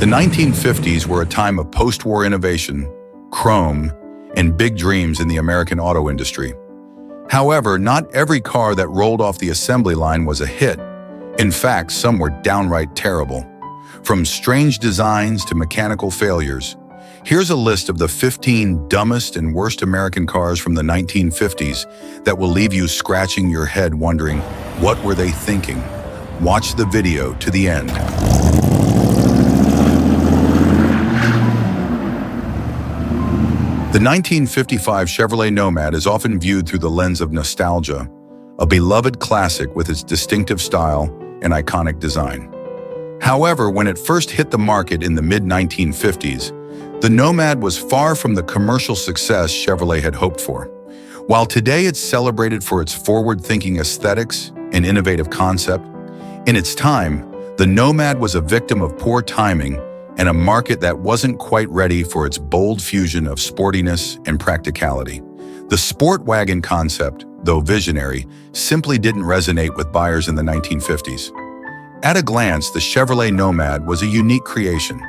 The 1950s were a time of post-war innovation, chrome, and big dreams in the American auto industry. However, not every car that rolled off the assembly line was a hit. In fact, some were downright terrible. From strange designs to mechanical failures, here's a list of the 15 dumbest and worst American cars from the 1950s that will leave you scratching your head wondering, what were they thinking? Watch the video to the end. The 1955 Chevrolet Nomad is often viewed through the lens of nostalgia, a beloved classic with its distinctive style and iconic design. However, when it first hit the market in the mid-1950s, the Nomad was far from the commercial success Chevrolet had hoped for. While today it's celebrated for its forward-thinking aesthetics and innovative concept, in its time, the Nomad was a victim of poor timing and a market that wasn't quite ready for its bold fusion of sportiness and practicality. The sport wagon concept, though visionary, simply didn't resonate with buyers in the 1950s. At a glance, the Chevrolet Nomad was a unique creation.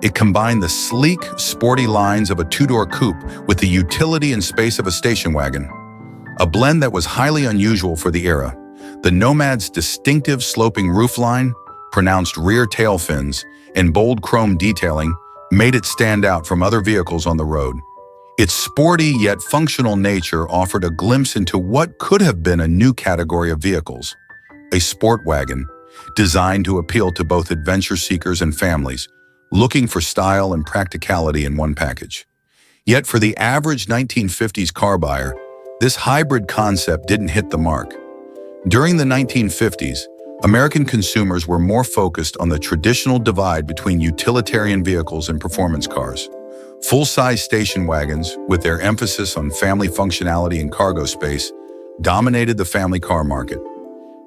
It combined the sleek, sporty lines of a two-door coupe with the utility and space of a station wagon, a blend that was highly unusual for the era. The Nomad's distinctive sloping roofline, pronounced rear tail fins, and bold chrome detailing made it stand out from other vehicles on the road. Its sporty yet functional nature offered a glimpse into what could have been a new category of vehicles, a sport wagon, designed to appeal to both adventure seekers and families, looking for style and practicality in one package. Yet for the average 1950s car buyer, this hybrid concept didn't hit the mark. During the 1950s, American consumers were more focused on the traditional divide between utilitarian vehicles and performance cars. Full-size station wagons, with their emphasis on family functionality and cargo space, dominated the family car market.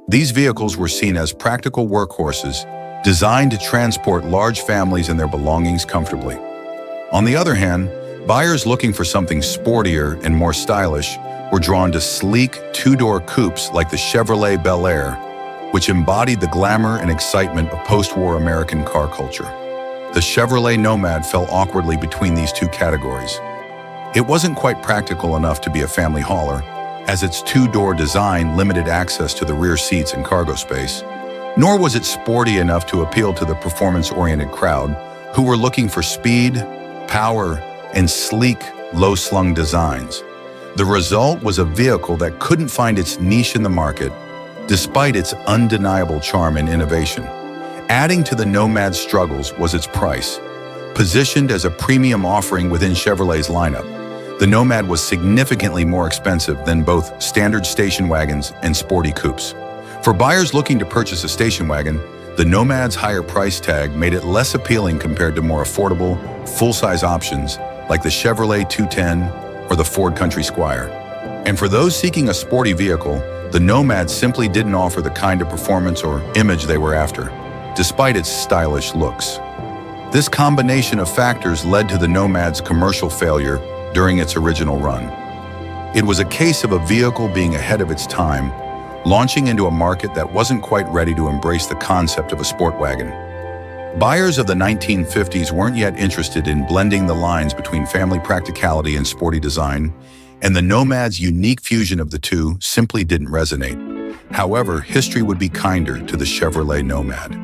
These vehicles were seen as practical workhorses designed to transport large families and their belongings comfortably. On the other hand, buyers looking for something sportier and more stylish were drawn to sleek two-door coupes like the Chevrolet Bel Air, which embodied the glamour and excitement of post-war American car culture. The Chevrolet Nomad fell awkwardly between these two categories. It wasn't quite practical enough to be a family hauler, as its two-door design limited access to the rear seats and cargo space, nor was it sporty enough to appeal to the performance-oriented crowd who were looking for speed, power, and sleek, low-slung designs. The result was a vehicle that couldn't find its niche in the market, despite its undeniable charm and innovation. Adding to the Nomad's struggles was its price. Positioned as a premium offering within Chevrolet's lineup, the Nomad was significantly more expensive than both standard station wagons and sporty coupes. For buyers looking to purchase a station wagon, the Nomad's higher price tag made it less appealing compared to more affordable, full-size options like the Chevrolet 210 or the Ford Country Squire. And for those seeking a sporty vehicle, the Nomad simply didn't offer the kind of performance or image they were after, despite its stylish looks. This combination of factors led to the Nomad's commercial failure during its original run. It was a case of a vehicle being ahead of its time, launching into a market that wasn't quite ready to embrace the concept of a sport wagon. Buyers of the 1950s weren't yet interested in blending the lines between family practicality and sporty design, and the Nomad's unique fusion of the two simply didn't resonate. However, history would be kinder to the Chevrolet Nomad.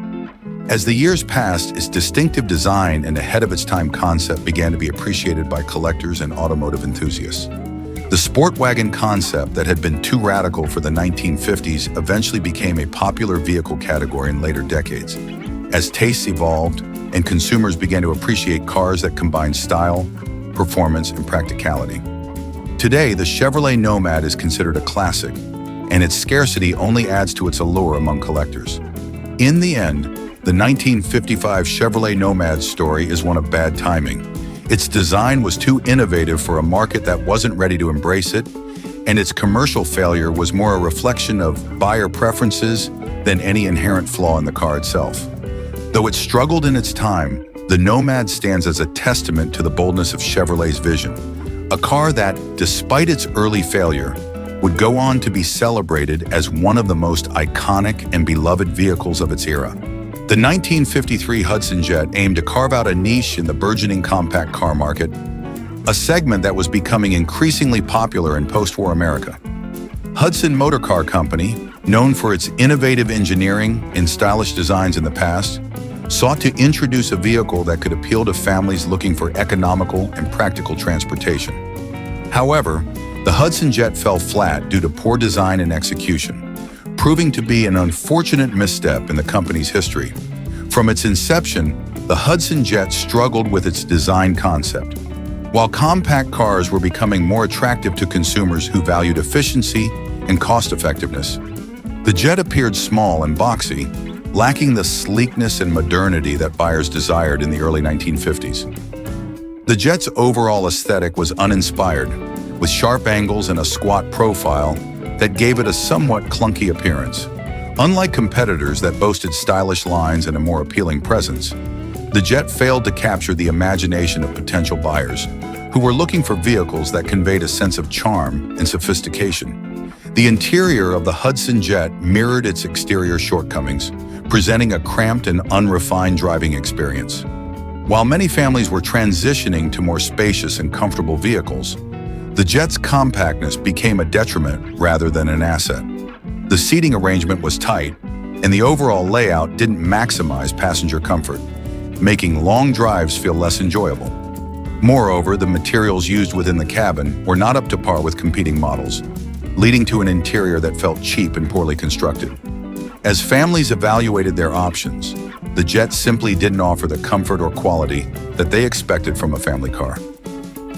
As the years passed, its distinctive design and ahead-of-its-time concept began to be appreciated by collectors and automotive enthusiasts. The sport wagon concept that had been too radical for the 1950s eventually became a popular vehicle category in later decades, as tastes evolved and consumers began to appreciate cars that combined style, performance, and practicality. Today, the Chevrolet Nomad is considered a classic, and its scarcity only adds to its allure among collectors. In the end, the 1955 Chevrolet Nomad's story is one of bad timing. Its design was too innovative for a market that wasn't ready to embrace it, and its commercial failure was more a reflection of buyer preferences than any inherent flaw in the car itself. Though it struggled in its time, the Nomad stands as a testament to the boldness of Chevrolet's vision. A car that, despite its early failure, would go on to be celebrated as one of the most iconic and beloved vehicles of its era. The 1953 Hudson Jet aimed to carve out a niche in the burgeoning compact car market, a segment that was becoming increasingly popular in post-war America. Hudson Motor Car Company, known for its innovative engineering and stylish designs in the past, sought to introduce a vehicle that could appeal to families looking for economical and practical transportation. However, the Hudson Jet fell flat due to poor design and execution, proving to be an unfortunate misstep in the company's history. From its inception, the Hudson Jet struggled with its design concept. While compact cars were becoming more attractive to consumers who valued efficiency and cost-effectiveness, the Jet appeared small and boxy, lacking the sleekness and modernity that buyers desired in the early 1950s. The Jet's overall aesthetic was uninspired, with sharp angles and a squat profile that gave it a somewhat clunky appearance. Unlike competitors that boasted stylish lines and a more appealing presence, the Jet failed to capture the imagination of potential buyers who were looking for vehicles that conveyed a sense of charm and sophistication. The interior of the Hudson Jet mirrored its exterior shortcomings, presenting a cramped and unrefined driving experience. While many families were transitioning to more spacious and comfortable vehicles, the Jet's compactness became a detriment rather than an asset. The seating arrangement was tight, and the overall layout didn't maximize passenger comfort, making long drives feel less enjoyable. Moreover, the materials used within the cabin were not up to par with competing models, leading to an interior that felt cheap and poorly constructed. As families evaluated their options, the Jet simply didn't offer the comfort or quality that they expected from a family car.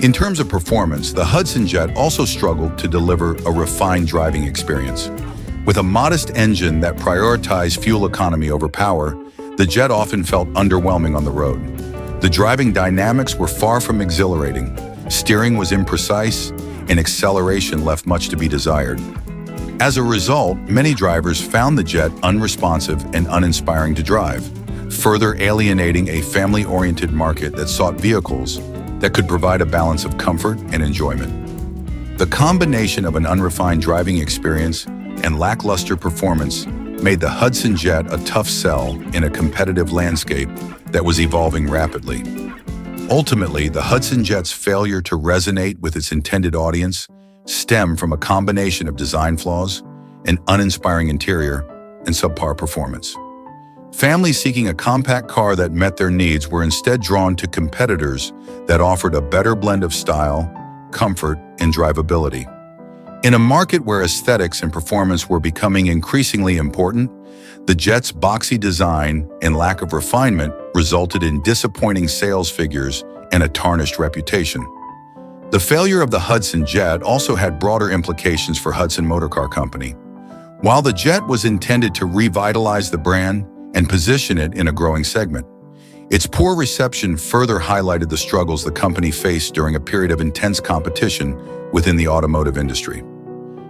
In terms of performance, the Hudson Jet also struggled to deliver a refined driving experience. With a modest engine that prioritized fuel economy over power, the Jet often felt underwhelming on the road. The driving dynamics were far from exhilarating, steering was imprecise, and acceleration left much to be desired. As a result, many drivers found the Jet unresponsive and uninspiring to drive, further alienating a family-oriented market that sought vehicles that could provide a balance of comfort and enjoyment. The combination of an unrefined driving experience and lackluster performance made the Hudson Jet a tough sell in a competitive landscape that was evolving rapidly. Ultimately, the Hudson Jet's failure to resonate with its intended audience stemmed from a combination of design flaws, an uninspiring interior, and subpar performance. Families seeking a compact car that met their needs were instead drawn to competitors that offered a better blend of style, comfort, and drivability. In a market where aesthetics and performance were becoming increasingly important, the Jet's boxy design and lack of refinement resulted in disappointing sales figures and a tarnished reputation. The failure of the Hudson Jet also had broader implications for Hudson Motor Car Company. While the Jet was intended to revitalize the brand and position it in a growing segment, its poor reception further highlighted the struggles the company faced during a period of intense competition within the automotive industry.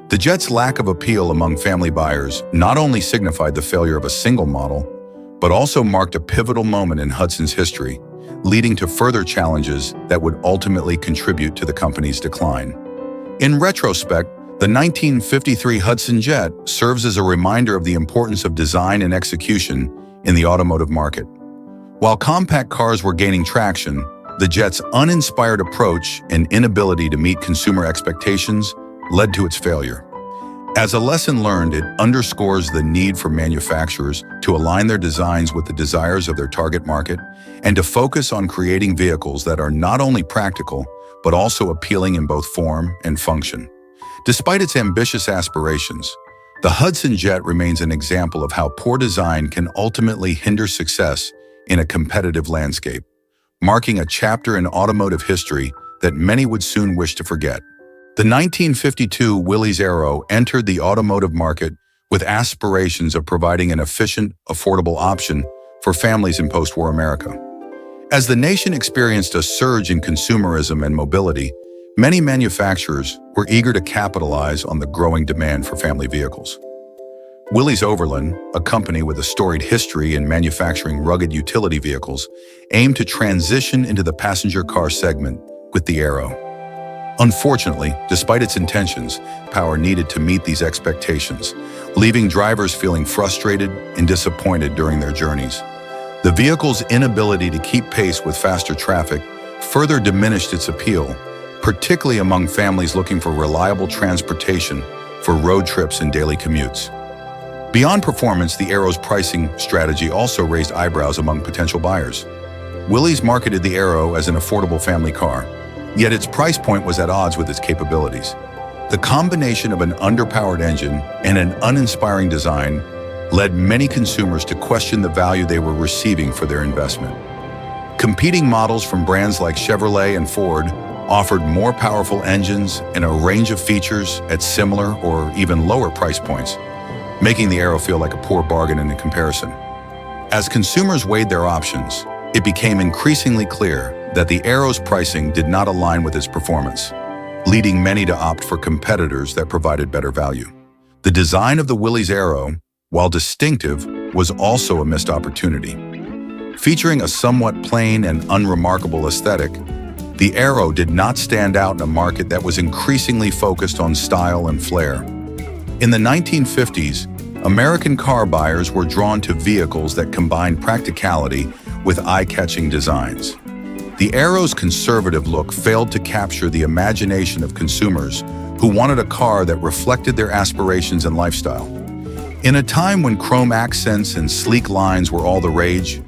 The Jet's lack of appeal among family buyers not only signified the failure of a single model, but also marked a pivotal moment in Hudson's history, leading to further challenges that would ultimately contribute to the company's decline. In retrospect, the 1953 Hudson Jet serves as a reminder of the importance of design and execution in the automotive market. While compact cars were gaining traction, the Jet's uninspired approach and inability to meet consumer expectations led to its failure. As a lesson learned, it underscores the need for manufacturers to align their designs with the desires of their target market and to focus on creating vehicles that are not only practical, but also appealing in both form and function. Despite its ambitious aspirations, the Hudson Jet remains an example of how poor design can ultimately hinder success in a competitive landscape, marking a chapter in automotive history that many would soon wish to forget. The 1952 Willys Aero entered the automotive market with aspirations of providing an efficient, affordable option for families in post-war America. As the nation experienced a surge in consumerism and mobility, many manufacturers were eager to capitalize on the growing demand for family vehicles. Willys Overland, a company with a storied history in manufacturing rugged utility vehicles, aimed to transition into the passenger car segment with the Aero. Unfortunately, despite its intentions, power needed to meet these expectations, leaving drivers feeling frustrated and disappointed during their journeys. The vehicle's inability to keep pace with faster traffic further diminished its appeal, particularly among families looking for reliable transportation for road trips and daily commutes. Beyond performance, the Aero's pricing strategy also raised eyebrows among potential buyers. Willys marketed the Aero as an affordable family car, yet its price point was at odds with its capabilities. The combination of an underpowered engine and an uninspiring design led many consumers to question the value they were receiving for their investment. Competing models from brands like Chevrolet and Ford offered more powerful engines and a range of features at similar or even lower price points, making the Aero feel like a poor bargain in comparison. As consumers weighed their options, it became increasingly clear that the Aero's pricing did not align with its performance, leading many to opt for competitors that provided better value. The design of the Willys Aero, while distinctive, was also a missed opportunity. Featuring a somewhat plain and unremarkable aesthetic, the Aero did not stand out in a market that was increasingly focused on style and flair. In the 1950s, American car buyers were drawn to vehicles that combined practicality with eye-catching designs. The Aero's conservative look failed to capture the imagination of consumers who wanted a car that reflected their aspirations and lifestyle. In a time when chrome accents and sleek lines were all the rage,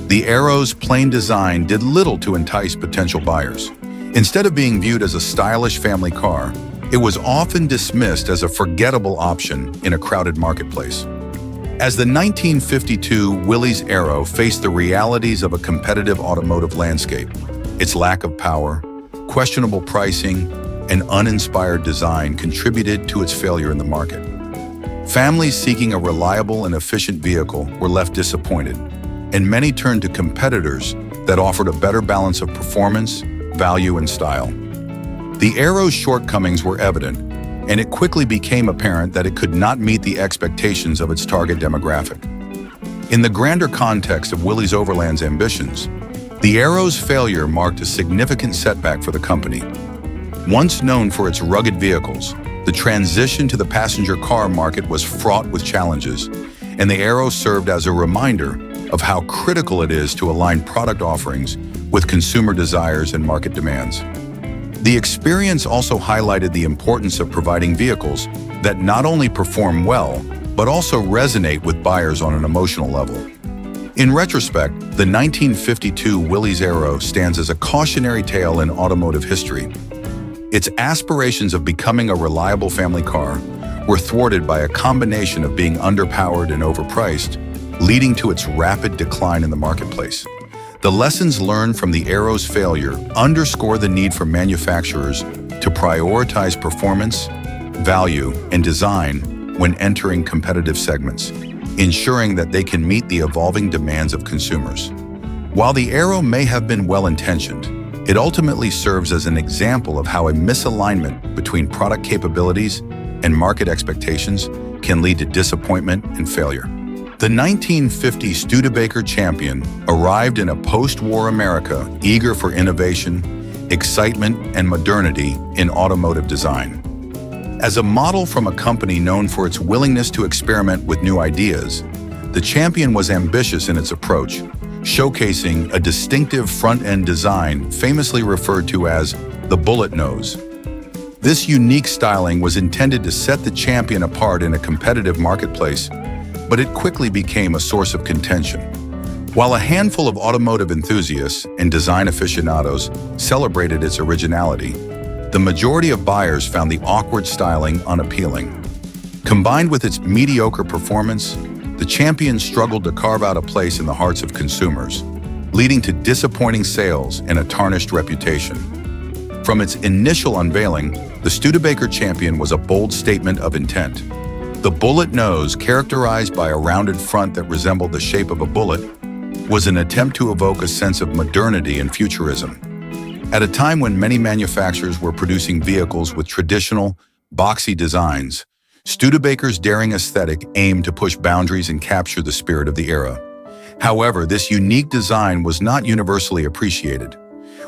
the Aero's plain design did little to entice potential buyers. Instead of being viewed as a stylish family car, it was often dismissed as a forgettable option in a crowded marketplace. As the 1952 Willys Aero faced the realities of a competitive automotive landscape, its lack of power, questionable pricing, and uninspired design contributed to its failure in the market. Families seeking a reliable and efficient vehicle were left disappointed, and many turned to competitors that offered a better balance of performance, value, and style. The Aero's shortcomings were evident, and it quickly became apparent that it could not meet the expectations of its target demographic. In the grander context of Willys Overland's ambitions, the Aero's failure marked a significant setback for the company. Once known for its rugged vehicles, the transition to the passenger car market was fraught with challenges, and the Aero served as a reminder of how critical it is to align product offerings with consumer desires and market demands. The experience also highlighted the importance of providing vehicles that not only perform well, but also resonate with buyers on an emotional level. In retrospect, the 1952 Willys Aero stands as a cautionary tale in automotive history. Its aspirations of becoming a reliable family car were thwarted by a combination of being underpowered and overpriced, leading to its rapid decline in the marketplace. The lessons learned from the Aero's failure underscore the need for manufacturers to prioritize performance, value, and design when entering competitive segments, ensuring that they can meet the evolving demands of consumers. While the Aero may have been well-intentioned, it ultimately serves as an example of how a misalignment between product capabilities and market expectations can lead to disappointment and failure. The 1950 Studebaker Champion arrived in a post-war America eager for innovation, excitement, and modernity in automotive design. As a model from a company known for its willingness to experiment with new ideas, the Champion was ambitious in its approach, showcasing a distinctive front-end design famously referred to as the bullet nose. This unique styling was intended to set the Champion apart in a competitive marketplace, but it quickly became a source of contention. While a handful of automotive enthusiasts and design aficionados celebrated its originality, the majority of buyers found the awkward styling unappealing. Combined with its mediocre performance, the Champion struggled to carve out a place in the hearts of consumers, leading to disappointing sales and a tarnished reputation. From its initial unveiling, the Studebaker Champion was a bold statement of intent. The bullet nose, characterized by a rounded front that resembled the shape of a bullet, was an attempt to evoke a sense of modernity and futurism. At a time when many manufacturers were producing vehicles with traditional, boxy designs, Studebaker's daring aesthetic aimed to push boundaries and capture the spirit of the era. However, this unique design was not universally appreciated.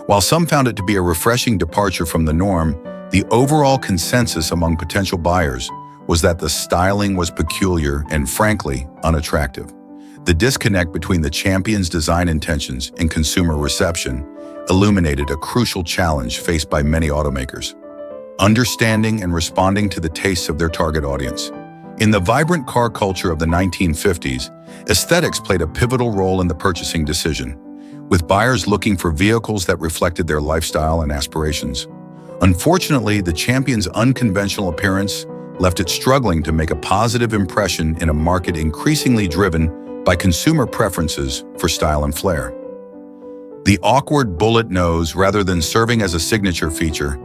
While some found it to be a refreshing departure from the norm, the overall consensus among potential buyers was that the styling was peculiar and, frankly, unattractive. The disconnect between the Champion's design intentions and consumer reception illuminated a crucial challenge faced by many automakers: understanding and responding to the tastes of their target audience. In the vibrant car culture of the 1950s, aesthetics played a pivotal role in the purchasing decision, with buyers looking for vehicles that reflected their lifestyle and aspirations. Unfortunately, the Champion's unconventional appearance left it struggling to make a positive impression in a market increasingly driven by consumer preferences for style and flair. The awkward bullet nose, rather than serving as a signature feature,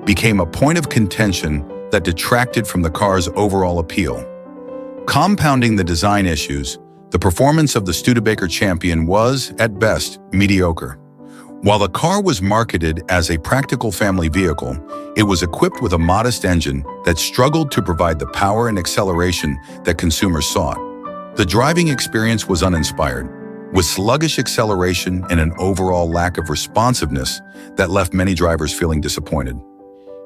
became a point of contention that detracted from the car's overall appeal. Compounding the design issues, the performance of the Studebaker Champion was, at best, mediocre. While the car was marketed as a practical family vehicle, it was equipped with a modest engine that struggled to provide the power and acceleration that consumers sought. The driving experience was uninspired, with sluggish acceleration and an overall lack of responsiveness that left many drivers feeling disappointed.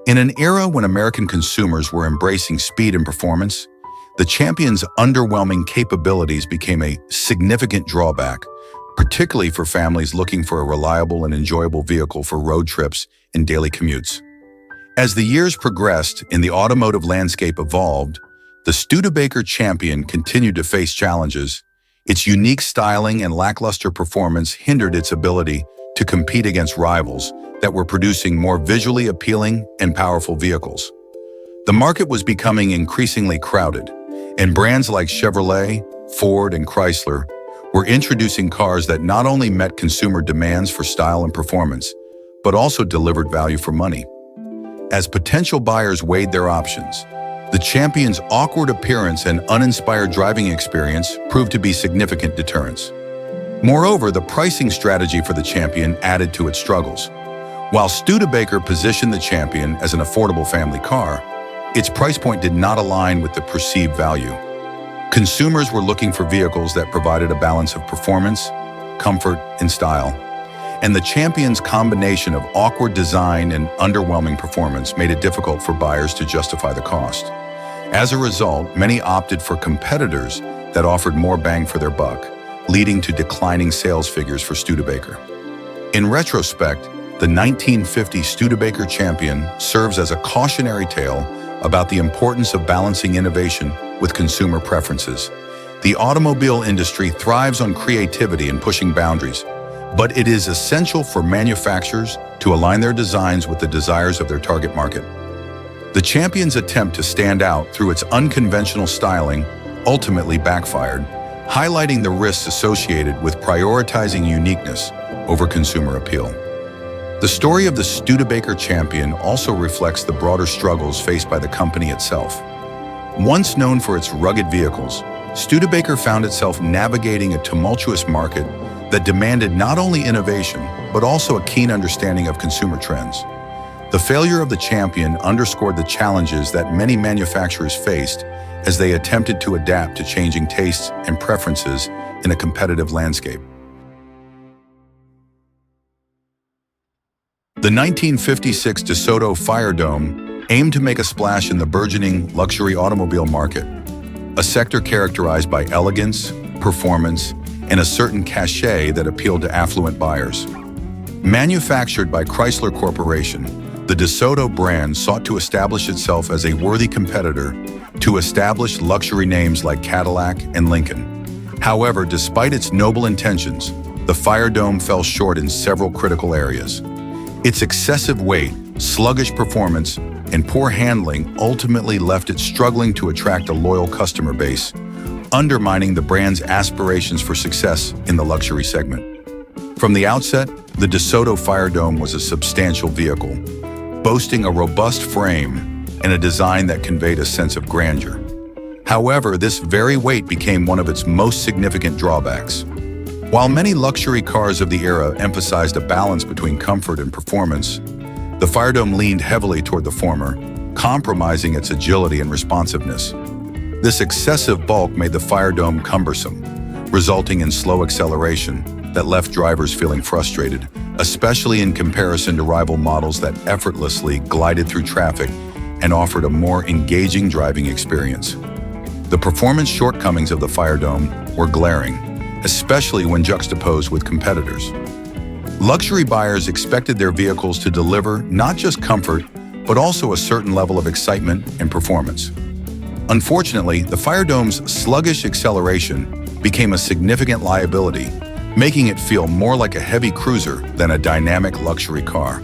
In an era when American consumers were embracing speed and performance, the Champion's underwhelming capabilities became a significant drawback, particularly for families looking for a reliable and enjoyable vehicle for road trips and daily commutes. As the years progressed and the automotive landscape evolved, the Studebaker Champion continued to face challenges. Its unique styling and lackluster performance hindered its ability to compete against rivals that were producing more visually appealing and powerful vehicles. The market was becoming increasingly crowded, and brands like Chevrolet, Ford, and Chrysler were introducing cars that not only met consumer demands for style and performance, but also delivered value for money. As potential buyers weighed their options, the Champion's awkward appearance and uninspired driving experience proved to be significant deterrents. Moreover, the pricing strategy for the Champion added to its struggles. While Studebaker positioned the Champion as an affordable family car, its price point did not align with the perceived value. Consumers were looking for vehicles that provided a balance of performance, comfort, and style, and the Champion's combination of awkward design and underwhelming performance made it difficult for buyers to justify the cost. As a result, many opted for competitors that offered more bang for their buck, leading to declining sales figures for Studebaker. In retrospect, the 1950 Studebaker Champion serves as a cautionary tale about the importance of balancing innovation with consumer preferences. The automobile industry thrives on creativity and pushing boundaries, but it is essential for manufacturers to align their designs with the desires of their target market. The Champion's attempt to stand out through its unconventional styling ultimately backfired, highlighting the risks associated with prioritizing uniqueness over consumer appeal. The story of the Studebaker Champion also reflects the broader struggles faced by the company itself. Once known for its rugged vehicles, Studebaker found itself navigating a tumultuous market that demanded not only innovation, but also a keen understanding of consumer trends. The failure of the Champion underscored the challenges that many manufacturers faced as they attempted to adapt to changing tastes and preferences in a competitive landscape. The 1956 Desoto Firedome aimed to make a splash in the burgeoning luxury automobile market, a sector characterized by elegance, performance, and a certain cachet that appealed to affluent buyers. Manufactured by Chrysler Corporation, the Desoto brand sought to establish itself as a worthy competitor to established luxury names like Cadillac and Lincoln. However, despite its noble intentions, the Firedome fell short in several critical areas. Its excessive weight, sluggish performance, and poor handling ultimately left it struggling to attract a loyal customer base, undermining the brand's aspirations for success in the luxury segment. From the outset, the Desoto Firedome was a substantial vehicle, boasting a robust frame and a design that conveyed a sense of grandeur. However, this very weight became one of its most significant drawbacks. While many luxury cars of the era emphasized a balance between comfort and performance, the Firedome leaned heavily toward the former, compromising its agility and responsiveness. This excessive bulk made the Firedome cumbersome, resulting in slow acceleration that left drivers feeling frustrated, especially in comparison to rival models that effortlessly glided through traffic and offered a more engaging driving experience. The performance shortcomings of the Firedome were glaring, especially when juxtaposed with competitors. Luxury buyers expected their vehicles to deliver not just comfort, but also a certain level of excitement and performance. Unfortunately, the Firedome's sluggish acceleration became a significant liability, making it feel more like a heavy cruiser than a dynamic luxury car.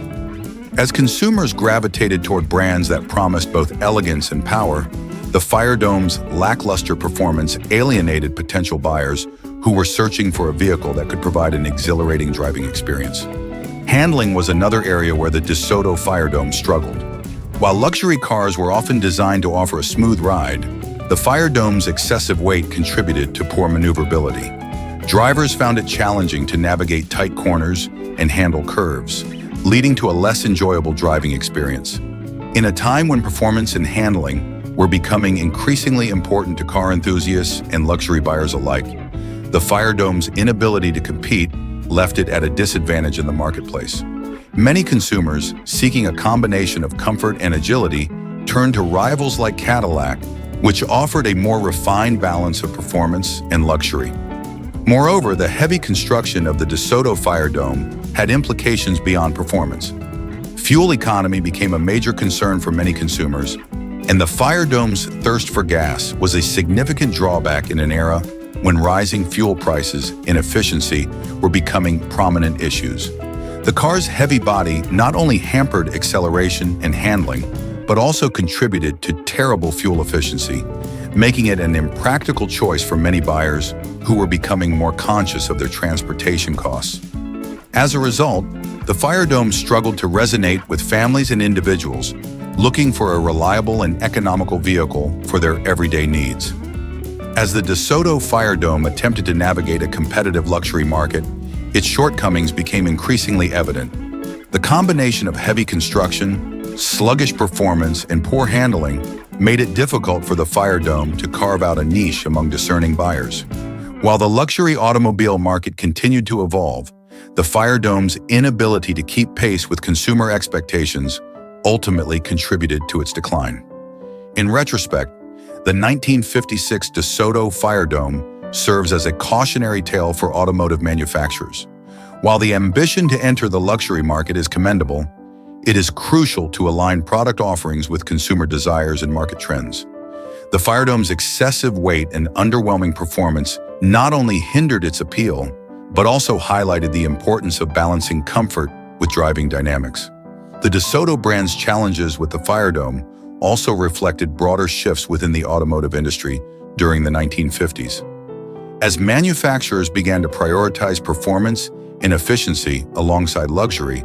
As consumers gravitated toward brands that promised both elegance and power, the Firedome's lackluster performance alienated potential buyers who were searching for a vehicle that could provide an exhilarating driving experience. Handling was another area where the Desoto Firedome struggled. While luxury cars were often designed to offer a smooth ride, the Firedome's excessive weight contributed to poor maneuverability. Drivers found it challenging to navigate tight corners and handle curves, leading to a less enjoyable driving experience. In a time when performance and handling were becoming increasingly important to car enthusiasts and luxury buyers alike, the Firedome's inability to compete left it at a disadvantage in the marketplace. Many consumers, seeking a combination of comfort and agility, turned to rivals like Cadillac, which offered a more refined balance of performance and luxury. Moreover, the heavy construction of the Desoto Firedome had implications beyond performance. Fuel economy became a major concern for many consumers, and the Firedome's thirst for gas was a significant drawback in an era when rising fuel prices and efficiency were becoming prominent issues. The car's heavy body not only hampered acceleration and handling, but also contributed to terrible fuel efficiency, making it an impractical choice for many buyers who were becoming more conscious of their transportation costs. As a result, the Firedome struggled to resonate with families and individuals looking for a reliable and economical vehicle for their everyday needs. As the Desoto Firedome attempted to navigate a competitive luxury market, its shortcomings became increasingly evident. The combination of heavy construction, sluggish performance, and poor handling made it difficult for the Firedome to carve out a niche among discerning buyers. While the luxury automobile market continued to evolve, the Firedome's inability to keep pace with consumer expectations ultimately contributed to its decline. In retrospect, the 1956 Desoto Firedome serves as a cautionary tale for automotive manufacturers. While the ambition to enter the luxury market is commendable, it is crucial to align product offerings with consumer desires and market trends. The Firedome's excessive weight and underwhelming performance not only hindered its appeal, but also highlighted the importance of balancing comfort with driving dynamics. The Desoto brand's challenges with the Firedome also reflected broader shifts within the automotive industry during the 1950s. As manufacturers began to prioritize performance and efficiency alongside luxury,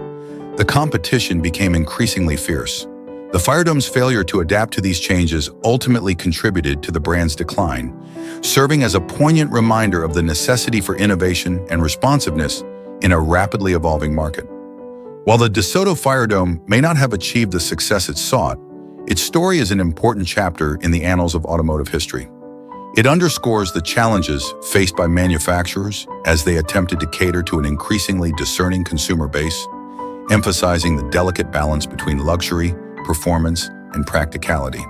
the competition became increasingly fierce. The Firedome's failure to adapt to these changes ultimately contributed to the brand's decline, serving as a poignant reminder of the necessity for innovation and responsiveness in a rapidly evolving market. While the Desoto Firedome may not have achieved the success it sought, its story is an important chapter in the annals of automotive history. It underscores the challenges faced by manufacturers as they attempted to cater to an increasingly discerning consumer base, emphasizing the delicate balance between luxury, performance, and practicality.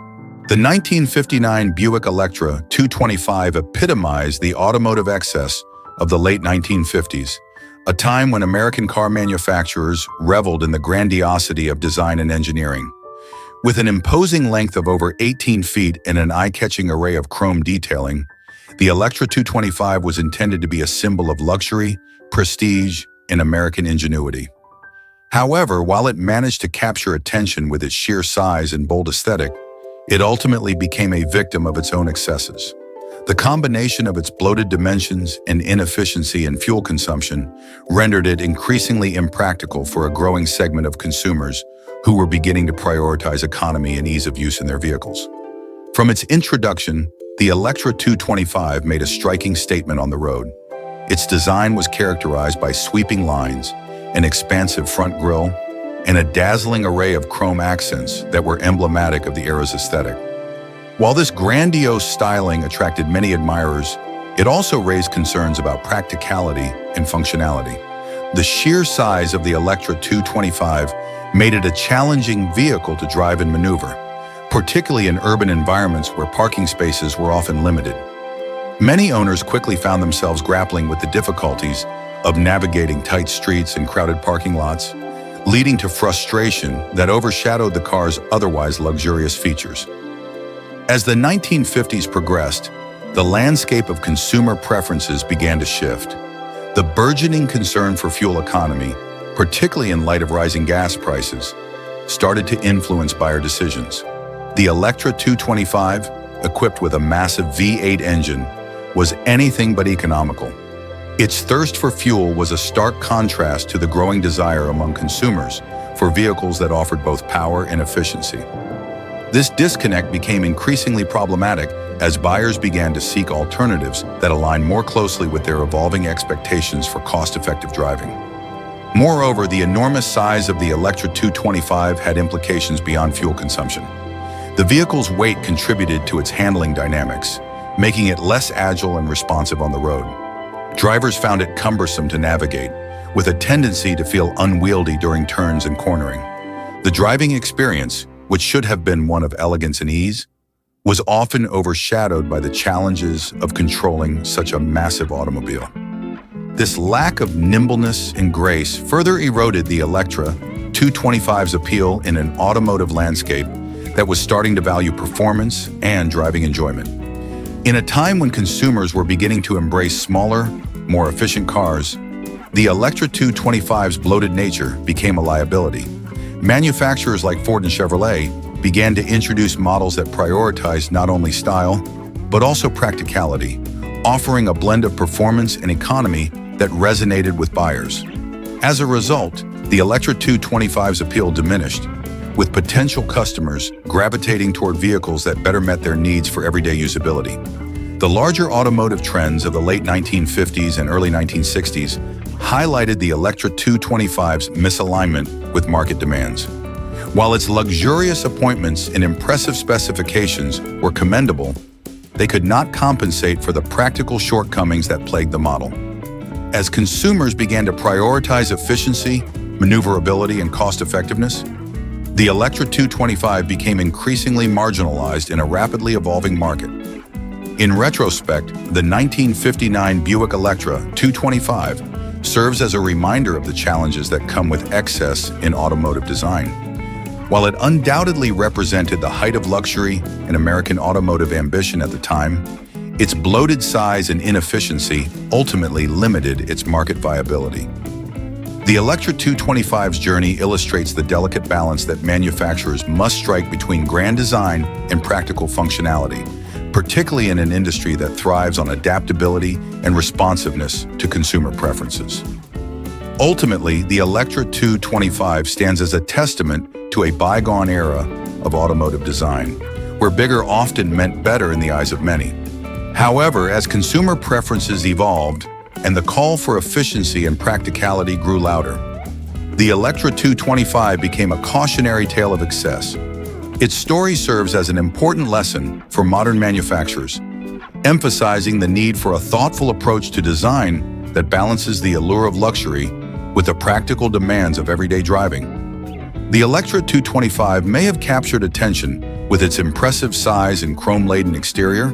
The 1959 Buick Electra 225 epitomized the automotive excess of the late 1950s, a time when American car manufacturers reveled in the grandiosity of design and engineering. With an imposing length of over 18 feet and an eye-catching array of chrome detailing, the Electra 225 was intended to be a symbol of luxury, prestige, and American ingenuity. However, while it managed to capture attention with its sheer size and bold aesthetic, it ultimately became a victim of its own excesses. The combination of its bloated dimensions and inefficiency in fuel consumption rendered it increasingly impractical for a growing segment of consumers who were beginning to prioritize economy and ease of use in their vehicles. From its introduction, the Electra 225 made a striking statement on the road. Its design was characterized by sweeping lines, an expansive front grille, and a dazzling array of chrome accents that were emblematic of the era's aesthetic. While this grandiose styling attracted many admirers, it also raised concerns about practicality and functionality. The sheer size of the Electra 225 made it a challenging vehicle to drive and maneuver, particularly in urban environments where parking spaces were often limited. Many owners quickly found themselves grappling with the difficulties of navigating tight streets and crowded parking lots, leading to frustration that overshadowed the car's otherwise luxurious features. As the 1950s progressed, the landscape of consumer preferences began to shift. The burgeoning concern for fuel economy, particularly in light of rising gas prices, started to influence buyer decisions. The Electra 225, equipped with a massive V8 engine, was anything but economical. Its thirst for fuel was a stark contrast to the growing desire among consumers for vehicles that offered both power and efficiency. This disconnect became increasingly problematic as buyers began to seek alternatives that aligned more closely with their evolving expectations for cost-effective driving. Moreover, the enormous size of the Electra 225 had implications beyond fuel consumption. The vehicle's weight contributed to its handling dynamics, making it less agile and responsive on the road. Drivers found it cumbersome to navigate, with a tendency to feel unwieldy during turns and cornering. The driving experience, which should have been one of elegance and ease, was often overshadowed by the challenges of controlling such a massive automobile. This lack of nimbleness and grace further eroded the Electra 225's appeal in an automotive landscape that was starting to value performance and driving enjoyment. In a time when consumers were beginning to embrace smaller, more efficient cars, the Electra 225's bloated nature became a liability. Manufacturers like Ford and Chevrolet began to introduce models that prioritized not only style, but also practicality, offering a blend of performance and economy that resonated with buyers. As a result, the Electra 225's appeal diminished, with potential customers gravitating toward vehicles that better met their needs for everyday usability. The larger automotive trends of the late 1950s and early 1960s highlighted the Electra 225's misalignment with market demands. While its luxurious appointments and impressive specifications were commendable, they could not compensate for the practical shortcomings that plagued the model. As consumers began to prioritize efficiency, maneuverability, and cost-effectiveness, the Electra 225 became increasingly marginalized in a rapidly evolving market. In retrospect, the 1959 Buick Electra 225 serves as a reminder of the challenges that come with excess in automotive design. While it undoubtedly represented the height of luxury and American automotive ambition at the time, its bloated size and inefficiency ultimately limited its market viability. The Electra 225's journey illustrates the delicate balance that manufacturers must strike between grand design and practical functionality, particularly in an industry that thrives on adaptability and responsiveness to consumer preferences. Ultimately, the Electra 225 stands as a testament to a bygone era of automotive design, where bigger often meant better in the eyes of many. However, as consumer preferences evolved and the call for efficiency and practicality grew louder, the Electra 225 became a cautionary tale of excess. Its story serves as an important lesson for modern manufacturers, emphasizing the need for a thoughtful approach to design that balances the allure of luxury with the practical demands of everyday driving. The Electra 225 may have captured attention with its impressive size and chrome-laden exterior,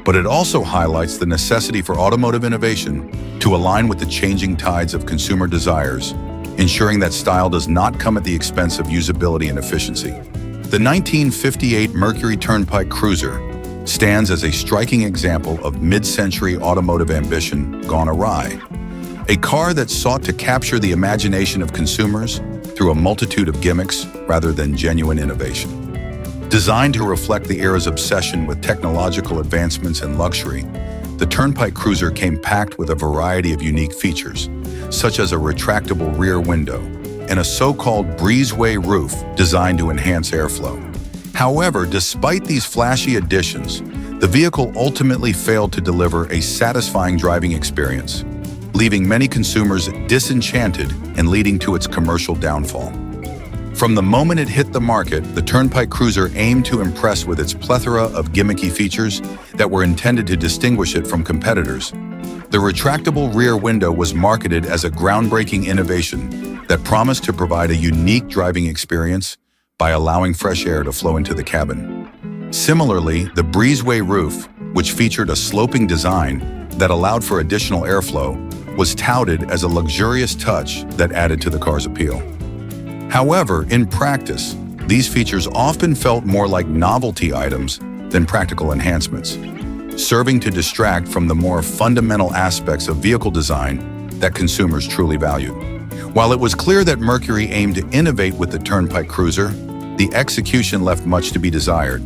but it also highlights the necessity for automotive innovation to align with the changing tides of consumer desires, ensuring that style does not come at the expense of usability and efficiency. The 1958 Mercury Turnpike Cruiser stands as a striking example of mid-century automotive ambition gone awry. A car that sought to capture the imagination of consumers through a multitude of gimmicks rather than genuine innovation. Designed to reflect the era's obsession with technological advancements and luxury, the Turnpike Cruiser came packed with a variety of unique features, such as a retractable rear window and a so-called breezeway roof designed to enhance airflow. However, despite these flashy additions, the vehicle ultimately failed to deliver a satisfying driving experience, leaving many consumers disenchanted and leading to its commercial downfall. From the moment it hit the market, the Turnpike Cruiser aimed to impress with its plethora of gimmicky features that were intended to distinguish it from competitors. The retractable rear window was marketed as a groundbreaking innovation that promised to provide a unique driving experience by allowing fresh air to flow into the cabin. Similarly, the breezeway roof, which featured a sloping design that allowed for additional airflow, was touted as a luxurious touch that added to the car's appeal. However, in practice, these features often felt more like novelty items than practical enhancements, serving to distract from the more fundamental aspects of vehicle design that consumers truly valued. While it was clear that Mercury aimed to innovate with the Turnpike Cruiser, the execution left much to be desired.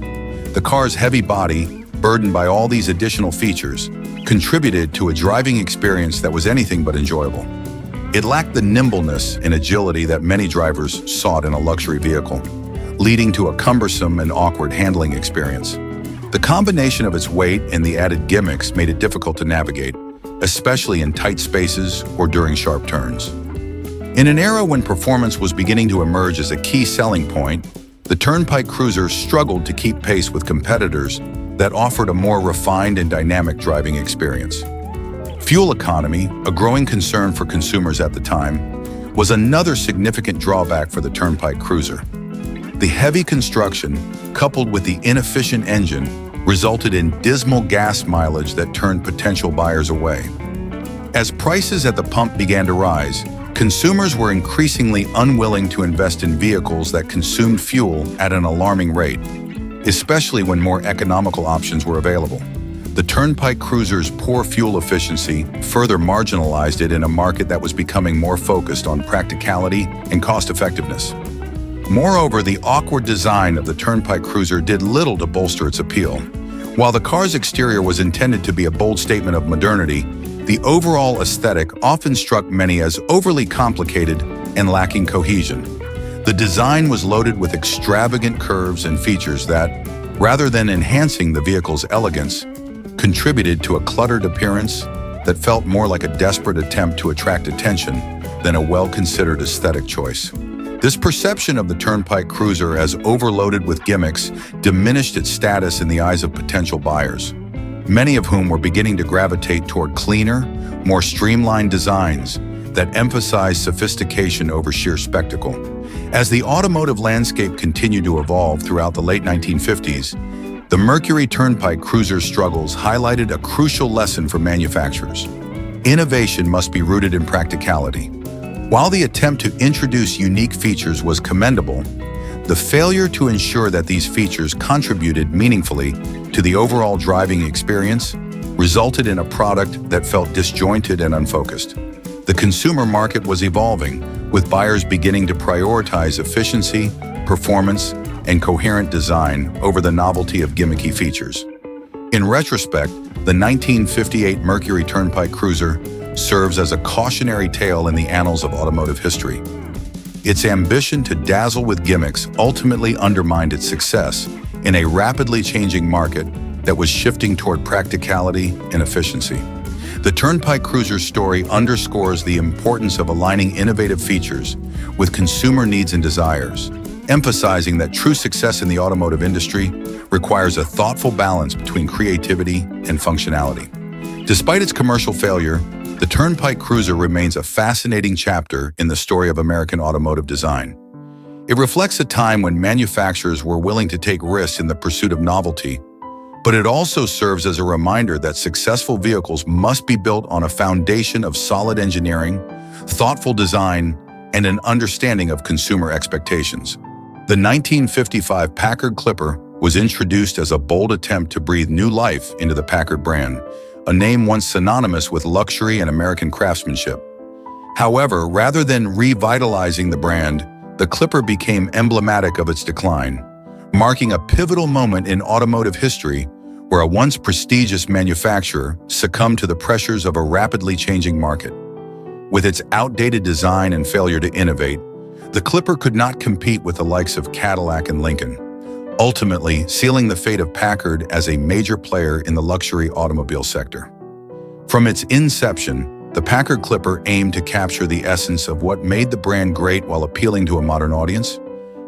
The car's heavy body, burdened by all these additional features, contributed to a driving experience that was anything but enjoyable. It lacked the nimbleness and agility that many drivers sought in a luxury vehicle, leading to a cumbersome and awkward handling experience. The combination of its weight and the added gimmicks made it difficult to navigate, especially in tight spaces or during sharp turns. In an era when performance was beginning to emerge as a key selling point, the Turnpike Cruiser struggled to keep pace with competitors that offered a more refined and dynamic driving experience. Fuel economy, a growing concern for consumers at the time, was another significant drawback for the Turnpike Cruiser. The heavy construction, coupled with the inefficient engine, resulted in dismal gas mileage that turned potential buyers away. As prices at the pump began to rise, consumers were increasingly unwilling to invest in vehicles that consumed fuel at an alarming rate, especially when more economical options were available. The Turnpike Cruiser's poor fuel efficiency further marginalized it in a market that was becoming more focused on practicality and cost-effectiveness. Moreover, the awkward design of the Turnpike Cruiser did little to bolster its appeal. While the car's exterior was intended to be a bold statement of modernity, the overall aesthetic often struck many as overly complicated and lacking cohesion. The design was loaded with extravagant curves and features that, rather than enhancing the vehicle's elegance, contributed to a cluttered appearance that felt more like a desperate attempt to attract attention than a well-considered aesthetic choice. This perception of the Turnpike Cruiser as overloaded with gimmicks diminished its status in the eyes of potential buyers, many of whom were beginning to gravitate toward cleaner, more streamlined designs that emphasize sophistication over sheer spectacle. As the automotive landscape continued to evolve throughout the late 1950s, the Mercury Turnpike Cruiser's struggles highlighted a crucial lesson for manufacturers. Innovation must be rooted in practicality. While the attempt to introduce unique features was commendable, the failure to ensure that these features contributed meaningfully to the overall driving experience resulted in a product that felt disjointed and unfocused. The consumer market was evolving, with buyers beginning to prioritize efficiency, performance, and coherent design over the novelty of gimmicky features. In retrospect, the 1958 Mercury Turnpike Cruiser serves as a cautionary tale in the annals of automotive history. Its ambition to dazzle with gimmicks ultimately undermined its success in a rapidly changing market that was shifting toward practicality and efficiency. The Turnpike Cruiser's story underscores the importance of aligning innovative features with consumer needs and desires, emphasizing that true success in the automotive industry requires a thoughtful balance between creativity and functionality. Despite its commercial failure, the Turnpike Cruiser remains a fascinating chapter in the story of American automotive design. It reflects a time when manufacturers were willing to take risks in the pursuit of novelty, but it also serves as a reminder that successful vehicles must be built on a foundation of solid engineering, thoughtful design, and an understanding of consumer expectations. The 1955 Packard Clipper was introduced as a bold attempt to breathe new life into the Packard brand, a name once synonymous with luxury and American craftsmanship. However, rather than revitalizing the brand, the Clipper became emblematic of its decline, marking a pivotal moment in automotive history where a once prestigious manufacturer succumbed to the pressures of a rapidly changing market. With its outdated design and failure to innovate, the Clipper could not compete with the likes of Cadillac and Lincoln, ultimately sealing the fate of Packard as a major player in the luxury automobile sector. From its inception, the Packard Clipper aimed to capture the essence of what made the brand great while appealing to a modern audience.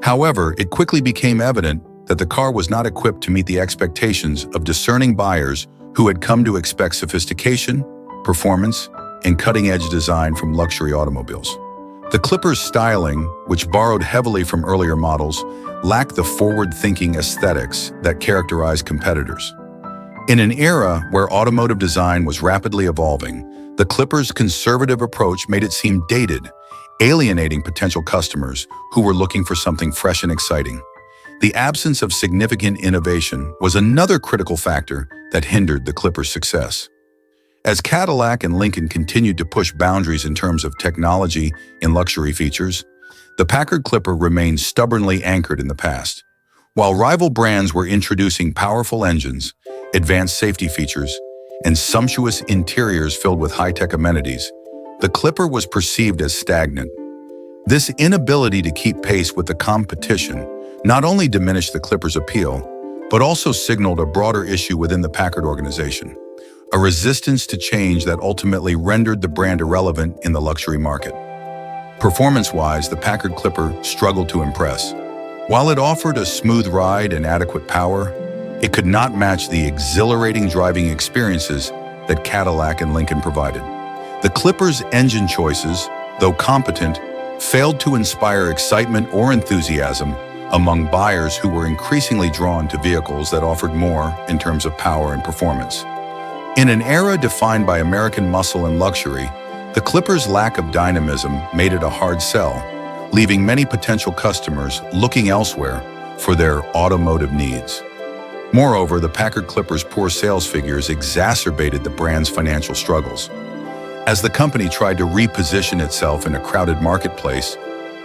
However, it quickly became evident that the car was not equipped to meet the expectations of discerning buyers who had come to expect sophistication, performance, and cutting-edge design from luxury automobiles. The Clipper's styling, which borrowed heavily from earlier models, lacked the forward-thinking aesthetics that characterized competitors. In an era where automotive design was rapidly evolving, the Clipper's conservative approach made it seem dated, alienating potential customers who were looking for something fresh and exciting. The absence of significant innovation was another critical factor that hindered the Clipper's success. As Cadillac and Lincoln continued to push boundaries in terms of technology and luxury features, the Packard Clipper remained stubbornly anchored in the past. While rival brands were introducing powerful engines, advanced safety features, and sumptuous interiors filled with high-tech amenities, the Clipper was perceived as stagnant. This inability to keep pace with the competition not only diminished the Clipper's appeal, but also signaled a broader issue within the Packard organization, a resistance to change that ultimately rendered the brand irrelevant in the luxury market. Performance-wise, the Packard Clipper struggled to impress. While it offered a smooth ride and adequate power, it could not match the exhilarating driving experiences that Cadillac and Lincoln provided. The Clipper's engine choices, though competent, failed to inspire excitement or enthusiasm among buyers who were increasingly drawn to vehicles that offered more in terms of power and performance. In an era defined by American muscle and luxury, the Clipper's lack of dynamism made it a hard sell, leaving many potential customers looking elsewhere for their automotive needs. Moreover, the Packard Clipper's poor sales figures exacerbated the brand's financial struggles. As the company tried to reposition itself in a crowded marketplace,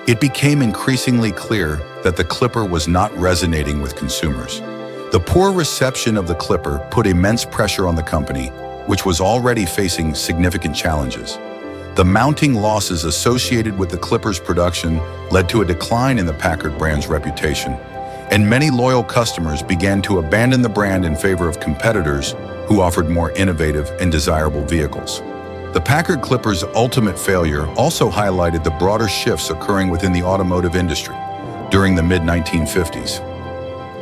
it became increasingly clear that the Clipper was not resonating with consumers. The poor reception of the Clipper put immense pressure on the company, which was already facing significant challenges. The mounting losses associated with the Clipper's production led to a decline in the Packard brand's reputation, and many loyal customers began to abandon the brand in favor of competitors who offered more innovative and desirable vehicles. The Packard Clipper's ultimate failure also highlighted the broader shifts occurring within the automotive industry during the mid-1950s.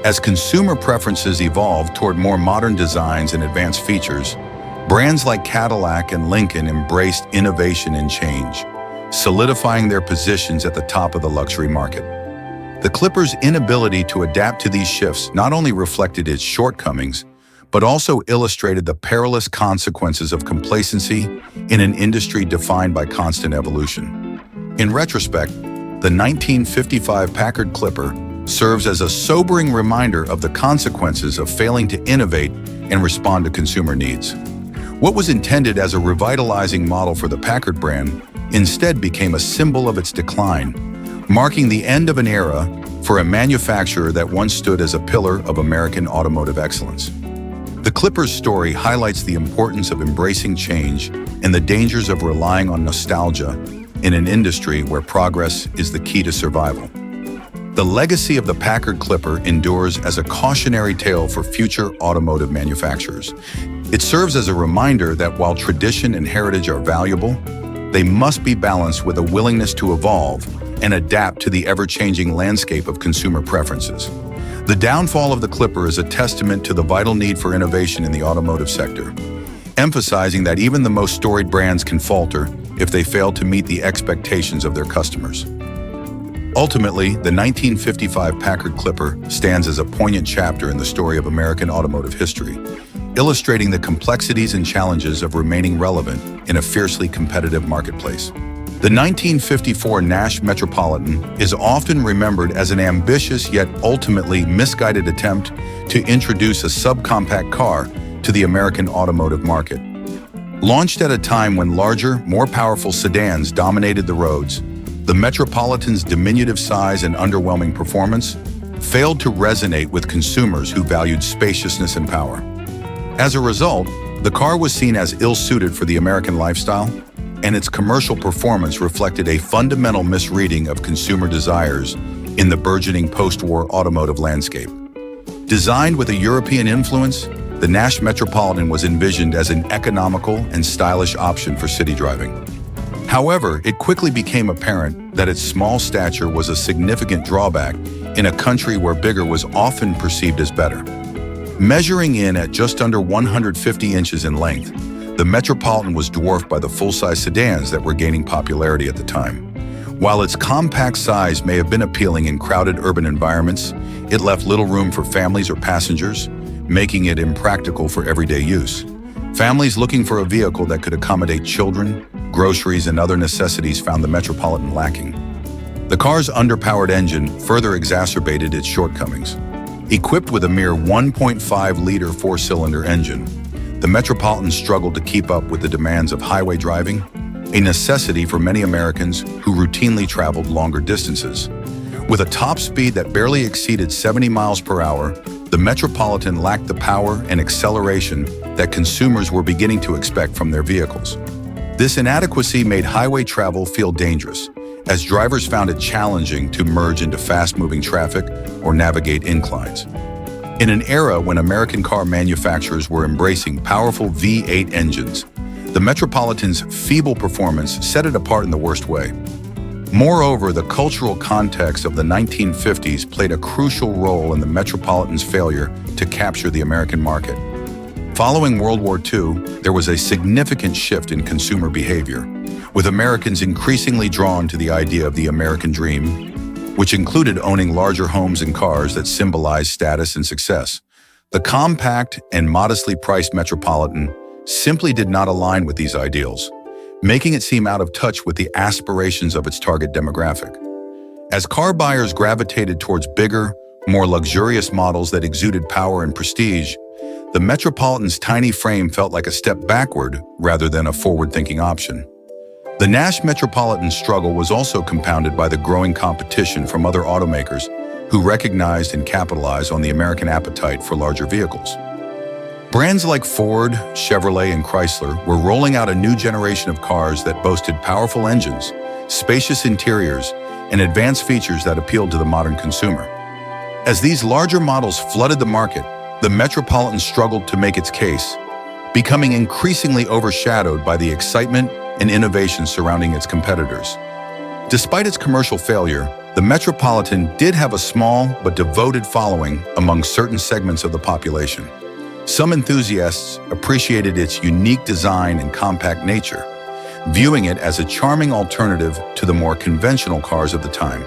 As consumer preferences evolved toward more modern designs and advanced features, brands like Cadillac and Lincoln embraced innovation and change, solidifying their positions at the top of the luxury market. The Clipper's inability to adapt to these shifts not only reflected its shortcomings, but also illustrated the perilous consequences of complacency in an industry defined by constant evolution. In retrospect, the 1955 Packard Clipper serves as a sobering reminder of the consequences of failing to innovate and respond to consumer needs. What was intended as a revitalizing model for the Packard brand instead became a symbol of its decline, marking the end of an era for a manufacturer that once stood as a pillar of American automotive excellence. The Clipper's story highlights the importance of embracing change and the dangers of relying on nostalgia in an industry where progress is the key to survival. The legacy of the Packard Clipper endures as a cautionary tale for future automotive manufacturers. It serves as a reminder that while tradition and heritage are valuable, they must be balanced with a willingness to evolve and adapt to the ever-changing landscape of consumer preferences. The downfall of the Clipper is a testament to the vital need for innovation in the automotive sector, emphasizing that even the most storied brands can falter if they fail to meet the expectations of their customers. Ultimately, the 1955 Packard Clipper stands as a poignant chapter in the story of American automotive history, illustrating the complexities and challenges of remaining relevant in a fiercely competitive marketplace. The 1954 Nash Metropolitan is often remembered as an ambitious yet ultimately misguided attempt to introduce a subcompact car to the American automotive market. Launched at a time when larger, more powerful sedans dominated the roads, the Metropolitan's diminutive size and underwhelming performance failed to resonate with consumers who valued spaciousness and power. As a result, the car was seen as ill-suited for the American lifestyle, and its commercial performance reflected a fundamental misreading of consumer desires in the burgeoning post-war automotive landscape. Designed with a European influence, the Nash Metropolitan was envisioned as an economical and stylish option for city driving. However, it quickly became apparent that its small stature was a significant drawback in a country where bigger was often perceived as better. Measuring in at just under 150 inches in length, the Metropolitan was dwarfed by the full-size sedans that were gaining popularity at the time. While its compact size may have been appealing in crowded urban environments, it left little room for families or passengers, making it impractical for everyday use. Families looking for a vehicle that could accommodate children, groceries, and other necessities found the Metropolitan lacking. The car's underpowered engine further exacerbated its shortcomings. Equipped with a mere 1.5-liter four-cylinder engine, the Metropolitan struggled to keep up with the demands of highway driving, a necessity for many Americans who routinely traveled longer distances. With a top speed that barely exceeded 70 miles per hour, the Metropolitan lacked the power and acceleration that consumers were beginning to expect from their vehicles. This inadequacy made highway travel feel dangerous, as drivers found it challenging to merge into fast-moving traffic or navigate inclines. In an era when American car manufacturers were embracing powerful V8 engines, the Metropolitan's feeble performance set it apart in the worst way. Moreover, the cultural context of the 1950s played a crucial role in the Metropolitan's failure to capture the American market. Following World War II, there was a significant shift in consumer behavior, with Americans increasingly drawn to the idea of the American dream, which included owning larger homes and cars that symbolized status and success. The compact and modestly priced Metropolitan simply did not align with these ideals, making it seem out of touch with the aspirations of its target demographic. As car buyers gravitated towards bigger, more luxurious models that exuded power and prestige, the Metropolitan's tiny frame felt like a step backward rather than a forward-thinking option. The Nash Metropolitan's struggle was also compounded by the growing competition from other automakers who recognized and capitalized on the American appetite for larger vehicles. Brands like Ford, Chevrolet, and Chrysler were rolling out a new generation of cars that boasted powerful engines, spacious interiors, and advanced features that appealed to the modern consumer. As these larger models flooded the market, the Metropolitan struggled to make its case, becoming increasingly overshadowed by the excitement and innovation surrounding its competitors. Despite its commercial failure, the Metropolitan did have a small but devoted following among certain segments of the population. Some enthusiasts appreciated its unique design and compact nature, viewing it as a charming alternative to the more conventional cars of the time.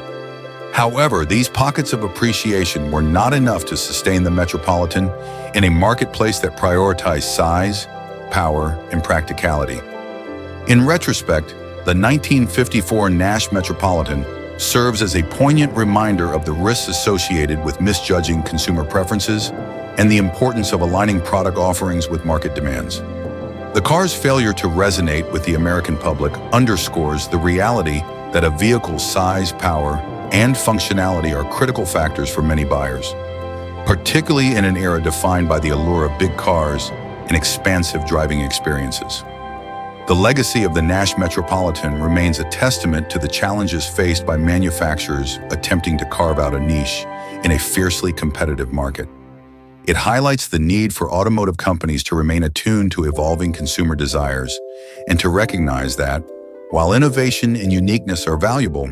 However, these pockets of appreciation were not enough to sustain the Metropolitan in a marketplace that prioritized size, power, and practicality. In retrospect, the 1954 Nash Metropolitan serves as a poignant reminder of the risks associated with misjudging consumer preferences and the importance of aligning product offerings with market demands. The car's failure to resonate with the American public underscores the reality that a vehicle's size, power, and functionality are critical factors for many buyers, particularly in an era defined by the allure of big cars and expansive driving experiences. The legacy of the Nash Metropolitan remains a testament to the challenges faced by manufacturers attempting to carve out a niche in a fiercely competitive market. It highlights the need for automotive companies to remain attuned to evolving consumer desires and to recognize that, while innovation and uniqueness are valuable,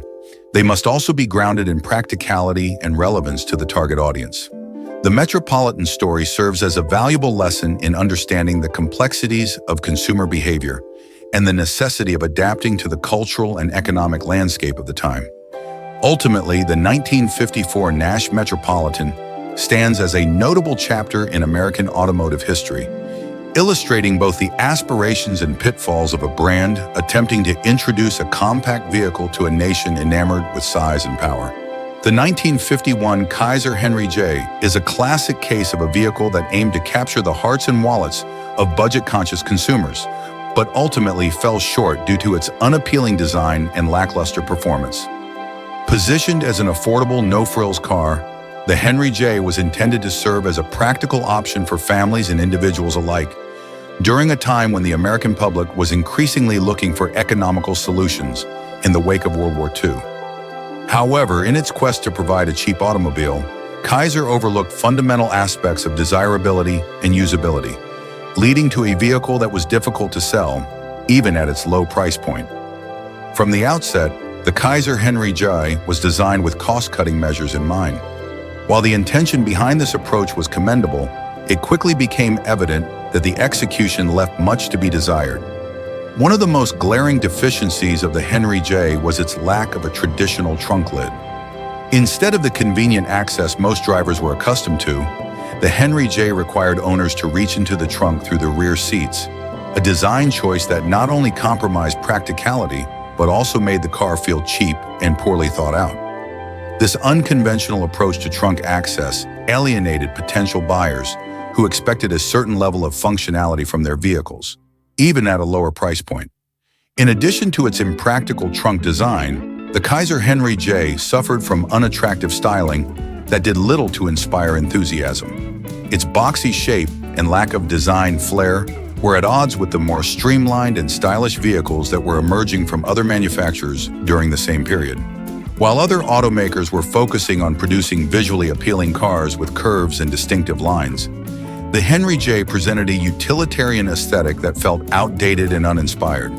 they must also be grounded in practicality and relevance to the target audience. The Metropolitan story serves as a valuable lesson in understanding the complexities of consumer behavior and the necessity of adapting to the cultural and economic landscape of the time. Ultimately, the 1954 Nash Metropolitan stands as a notable chapter in American automotive history, illustrating both the aspirations and pitfalls of a brand attempting to introduce a compact vehicle to a nation enamored with size and power. The 1951 Kaiser Henry J is a classic case of a vehicle that aimed to capture the hearts and wallets of budget-conscious consumers, but ultimately fell short due to its unappealing design and lackluster performance. Positioned as an affordable, no-frills car, the Henry J was intended to serve as a practical option for families and individuals alike, during a time when the American public was increasingly looking for economical solutions in the wake of World War II. However, in its quest to provide a cheap automobile, Kaiser overlooked fundamental aspects of desirability and usability, leading to a vehicle that was difficult to sell, even at its low price point. From the outset, the Kaiser Henry J was designed with cost-cutting measures in mind. While the intention behind this approach was commendable, it quickly became evident that the execution left much to be desired. One of the most glaring deficiencies of the Henry J was its lack of a traditional trunk lid. Instead of the convenient access most drivers were accustomed to, The Henry J required owners to reach into the trunk through the rear seats, a design choice that not only compromised practicality, but also made the car feel cheap and poorly thought out. This unconventional approach to trunk access alienated potential buyers who expected a certain level of functionality from their vehicles, even at a lower price point. In addition to its impractical trunk design, the Kaiser Henry J suffered from unattractive styling that did little to inspire enthusiasm. Its boxy shape and lack of design flair were at odds with the more streamlined and stylish vehicles that were emerging from other manufacturers during the same period. While other automakers were focusing on producing visually appealing cars with curves and distinctive lines, the Henry J presented a utilitarian aesthetic that felt outdated and uninspired.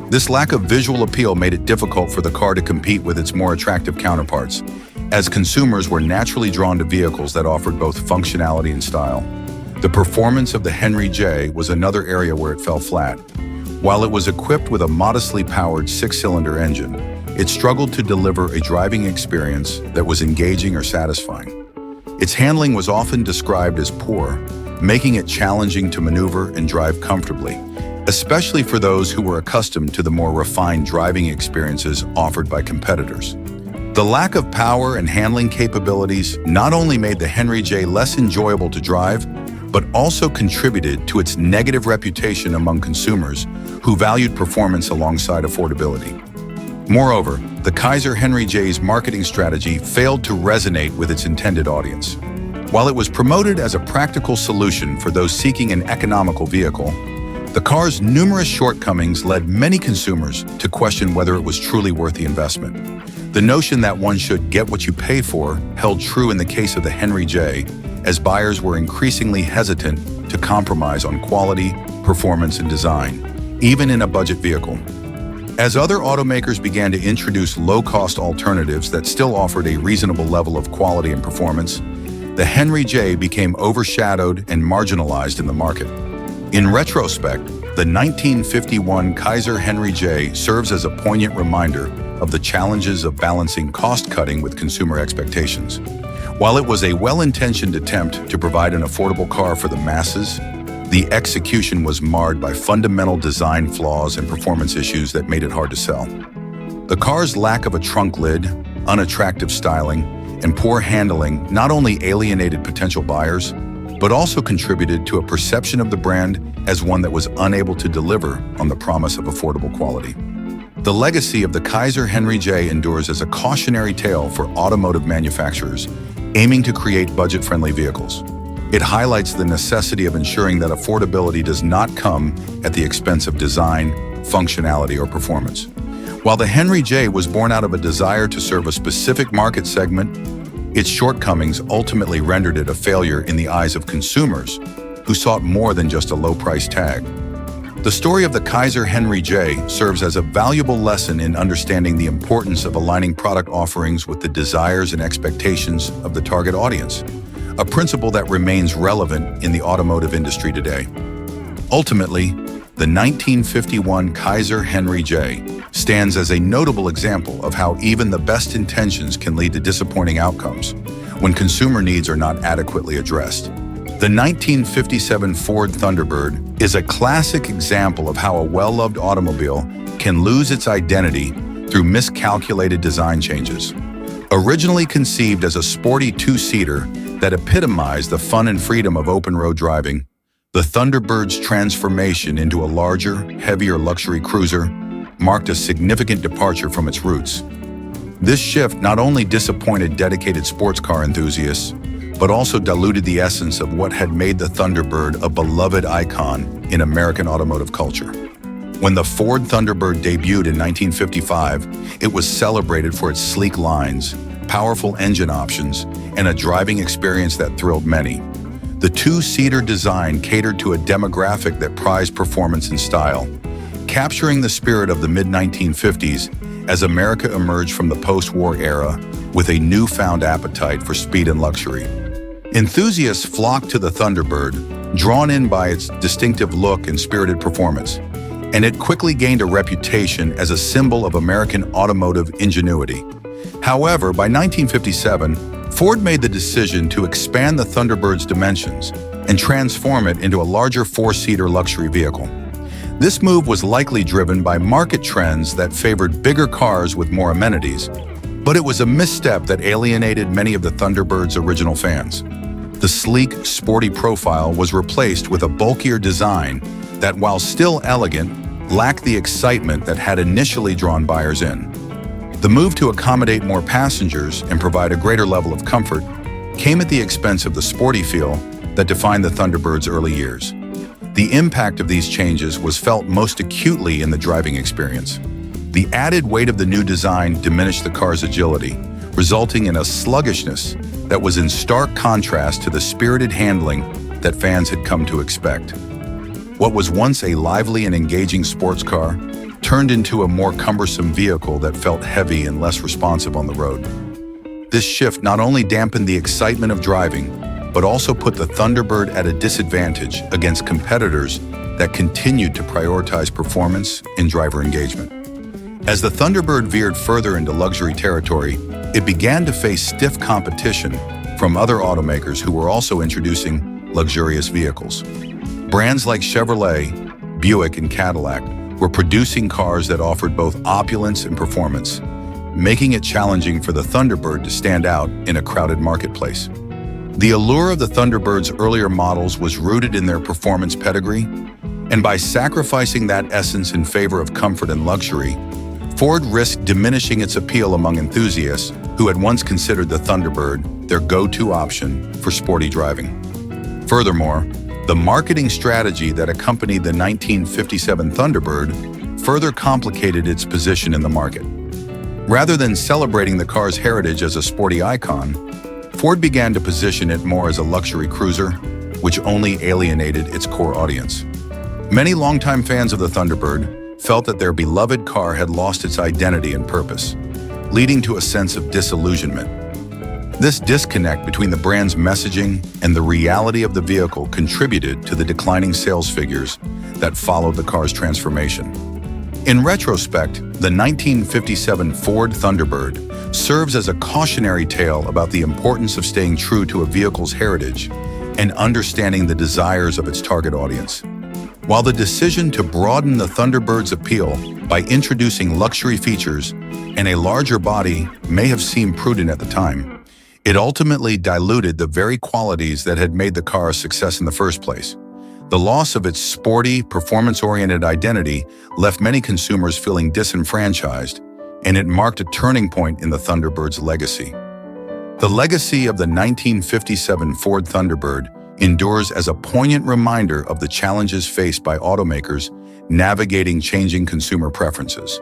This lack of visual appeal made it difficult for the car to compete with its more attractive counterparts, as consumers were naturally drawn to vehicles that offered both functionality and style. The performance of the Henry J was another area where it fell flat. While it was equipped with a modestly powered 6-cylinder engine, it struggled to deliver a driving experience that was engaging or satisfying. Its handling was often described as poor, making it challenging to maneuver and drive comfortably, especially for those who were accustomed to the more refined driving experiences offered by competitors. The lack of power and handling capabilities not only made the Henry J less enjoyable to drive, but also contributed to its negative reputation among consumers who valued performance alongside affordability. Moreover, the Kaiser Henry J's marketing strategy failed to resonate with its intended audience. While it was promoted as a practical solution for those seeking an economical vehicle, the car's numerous shortcomings led many consumers to question whether it was truly worth the investment. The notion that one should get what you pay for held true in the case of the Henry J, as buyers were increasingly hesitant to compromise on quality, performance, and design, even in a budget vehicle. As other automakers began to introduce low-cost alternatives that still offered a reasonable level of quality and performance, the Henry J became overshadowed and marginalized in the market. In retrospect, the 1951 Kaiser Henry J serves as a poignant reminder of the challenges of balancing cost-cutting with consumer expectations. While it was a well-intentioned attempt to provide an affordable car for the masses, the execution was marred by fundamental design flaws and performance issues that made it hard to sell. The car's lack of a trunk lid, unattractive styling, and poor handling not only alienated potential buyers, but also contributed to a perception of the brand as one that was unable to deliver on the promise of affordable quality. The legacy of the Kaiser Henry J endures as a cautionary tale for automotive manufacturers aiming to create budget-friendly vehicles. It highlights the necessity of ensuring that affordability does not come at the expense of design, functionality, or performance. While the Henry J was born out of a desire to serve a specific market segment, its shortcomings ultimately rendered it a failure in the eyes of consumers who sought more than just a low price tag. The story of the Kaiser Henry J serves as a valuable lesson in understanding the importance of aligning product offerings with the desires and expectations of the target audience, a principle that remains relevant in the automotive industry today. Ultimately, the 1951 Kaiser Henry J stands as a notable example of how even the best intentions can lead to disappointing outcomes when consumer needs are not adequately addressed. The 1957 Ford Thunderbird is a classic example of how a well-loved automobile can lose its identity through miscalculated design changes. Originally conceived as a sporty two-seater that epitomized the fun and freedom of open-road driving, the Thunderbird's transformation into a larger, heavier luxury cruiser marked a significant departure from its roots. This shift not only disappointed dedicated sports car enthusiasts, but also diluted the essence of what had made the Thunderbird a beloved icon in American automotive culture. When the Ford Thunderbird debuted in 1955, it was celebrated for its sleek lines, powerful engine options, and a driving experience that thrilled many. The two-seater design catered to a demographic that prized performance and style, capturing the spirit of the mid-1950s as America emerged from the post-war era with a newfound appetite for speed and luxury. Enthusiasts flocked to the Thunderbird, drawn in by its distinctive look and spirited performance, and it quickly gained a reputation as a symbol of American automotive ingenuity. However, by 1957, Ford made the decision to expand the Thunderbird's dimensions and transform it into a larger four-seater luxury vehicle. This move was likely driven by market trends that favored bigger cars with more amenities, but it was a misstep that alienated many of the Thunderbird's original fans. The sleek, sporty profile was replaced with a bulkier design that, while still elegant, lacked the excitement that had initially drawn buyers in. The move to accommodate more passengers and provide a greater level of comfort came at the expense of the sporty feel that defined the Thunderbird's early years. The impact of these changes was felt most acutely in the driving experience. The added weight of the new design diminished the car's agility, resulting in a sluggishness that was in stark contrast to the spirited handling that fans had come to expect. What was once a lively and engaging sports car turned into a more cumbersome vehicle that felt heavy and less responsive on the road. This shift not only dampened the excitement of driving, but also put the Thunderbird at a disadvantage against competitors that continued to prioritize performance and driver engagement. As the Thunderbird veered further into luxury territory, it began to face stiff competition from other automakers who were also introducing luxurious vehicles. Brands like Chevrolet, Buick, and Cadillac were producing cars that offered both opulence and performance, making it challenging for the Thunderbird to stand out in a crowded marketplace. The allure of the Thunderbird's earlier models was rooted in their performance pedigree, and by sacrificing that essence in favor of comfort and luxury, Ford risked diminishing its appeal among enthusiasts who had once considered the Thunderbird their go-to option for sporty driving. Furthermore, the marketing strategy that accompanied the 1957 Thunderbird further complicated its position in the market. Rather than celebrating the car's heritage as a sporty icon, Ford began to position it more as a luxury cruiser, which only alienated its core audience. Many longtime fans of the Thunderbird felt that their beloved car had lost its identity and purpose, leading to a sense of disillusionment. This disconnect between the brand's messaging and the reality of the vehicle contributed to the declining sales figures that followed the car's transformation. In retrospect, the 1957 Ford Thunderbird serves as a cautionary tale about the importance of staying true to a vehicle's heritage and understanding the desires of its target audience. While the decision to broaden the Thunderbird's appeal by introducing luxury features and a larger body may have seemed prudent at the time, it ultimately diluted the very qualities that had made the car a success in the first place. The loss of its sporty, performance-oriented identity left many consumers feeling disenfranchised, and it marked a turning point in the Thunderbird's legacy. The legacy of the 1957 Ford Thunderbird endures as a poignant reminder of the challenges faced by automakers navigating changing consumer preferences.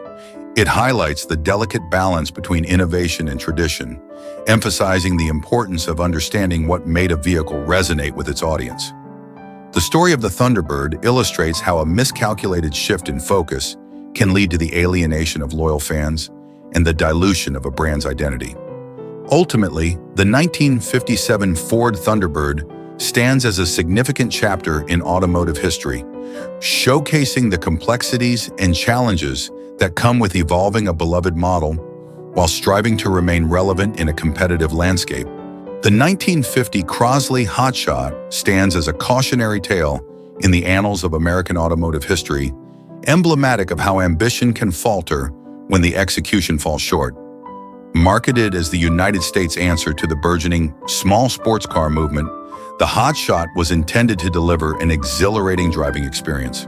It highlights the delicate balance between innovation and tradition, emphasizing the importance of understanding what made a vehicle resonate with its audience. The story of the Thunderbird illustrates how a miscalculated shift in focus can lead to the alienation of loyal fans and the dilution of a brand's identity. Ultimately, the 1957 Ford Thunderbird stands as a significant chapter in automotive history, showcasing the complexities and challenges that come with evolving a beloved model while striving to remain relevant in a competitive landscape. The 1950 Crosley Hotshot stands as a cautionary tale in the annals of American automotive history, emblematic of how ambition can falter when the execution falls short. Marketed as the United States answer to the burgeoning small sports car movement, the Hotshot was intended to deliver an exhilarating driving experience.